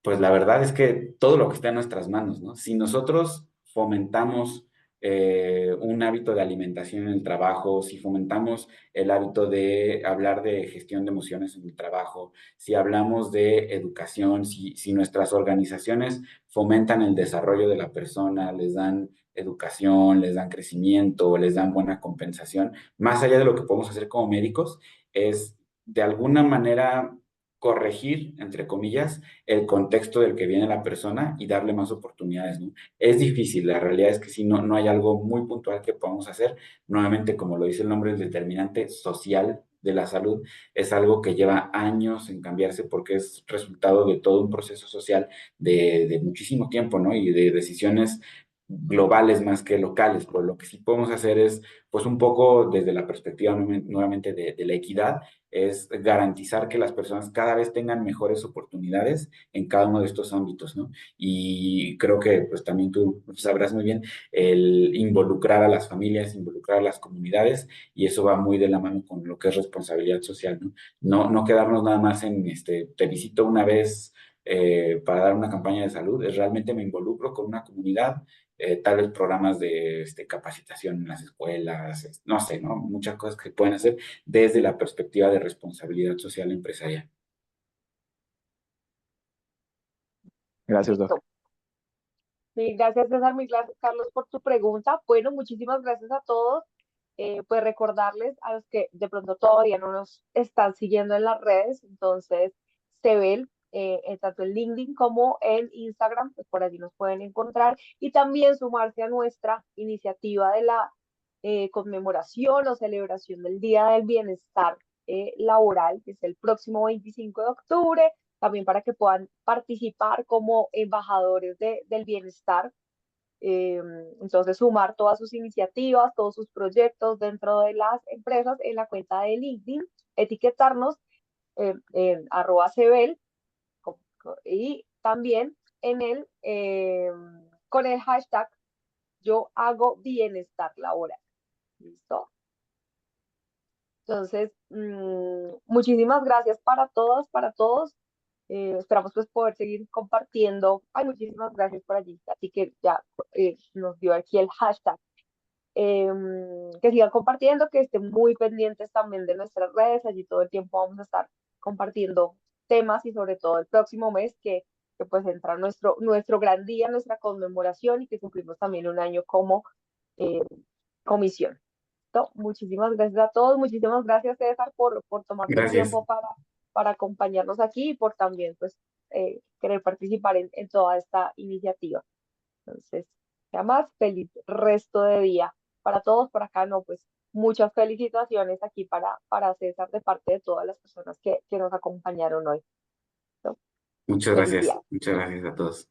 Pues la verdad es que todo lo que está en nuestras manos, ¿no? Si nosotros fomentamos un hábito de alimentación en el trabajo, si fomentamos el hábito de hablar de gestión de emociones en el trabajo, si hablamos de educación, si nuestras organizaciones fomentan el desarrollo de la persona, les dan educación, les dan crecimiento, les dan buena compensación, más allá de lo que podemos hacer como médicos, es de alguna manera corregir, entre comillas, el contexto del que viene la persona y darle más oportunidades, ¿no? Es difícil, la realidad es que si no hay algo muy puntual que podamos hacer, nuevamente, como lo dice el nombre, el determinante social de la salud es algo que lleva años en cambiarse porque es resultado de todo un proceso social de muchísimo tiempo, ¿no? Y de decisiones globales más que locales, por lo que sí podemos hacer es, pues un poco desde la perspectiva nuevamente de la equidad, es garantizar que las personas cada vez tengan mejores oportunidades en cada uno de estos ámbitos, ¿no? Y creo que pues también tú sabrás muy bien el involucrar a las familias, involucrar a las comunidades, y eso va muy de la mano con lo que es responsabilidad social, ¿no? No quedarnos nada más en, te visito una vez para dar una campaña de salud, es realmente me involucro con una comunidad, tal vez programas de capacitación en las escuelas, no sé, ¿no? Muchas cosas que pueden hacer desde la perspectiva de responsabilidad social empresarial. Gracias, Doc. Listo. Sí, gracias César, mil gracias Carlos por tu pregunta. Bueno, muchísimas gracias a todos. Pues recordarles a los que de pronto todavía no nos están siguiendo en las redes, entonces se ven tanto en LinkedIn como en Instagram, pues por allí nos pueden encontrar y también sumarse a nuestra iniciativa de la conmemoración o celebración del Día del Bienestar Laboral, que es el próximo 25 de octubre, también para que puedan participar como embajadores del bienestar. eh, entonces, sumar todas sus iniciativas, todos sus proyectos dentro de las empresas en la cuenta de LinkedIn, etiquetarnos en @cebel y también con el hashtag yo hago bienestar laboral. ¿Listo? Entonces, muchísimas gracias para todos, para todos. Esperamos pues poder seguir compartiendo. Ay, muchísimas gracias por allí. Así que ya nos dio aquí el hashtag. Que sigan compartiendo, que estén muy pendientes también de nuestras redes. Allí todo el tiempo vamos a estar compartiendo temas y sobre todo el próximo mes que pues entra nuestro gran día, nuestra conmemoración y que cumplimos también un año como eh, comisión. ¿No? Muchísimas gracias a todos, muchísimas gracias César por tomarte el Gracias. tiempo para acompañarnos aquí y por también pues querer participar en toda esta iniciativa. Entonces, nada más, feliz resto de día para todos. Por acá, no, pues muchas felicitaciones aquí para César de parte de todas las personas que nos acompañaron hoy. ¿No? Muchas Feliz día. gracias a todos.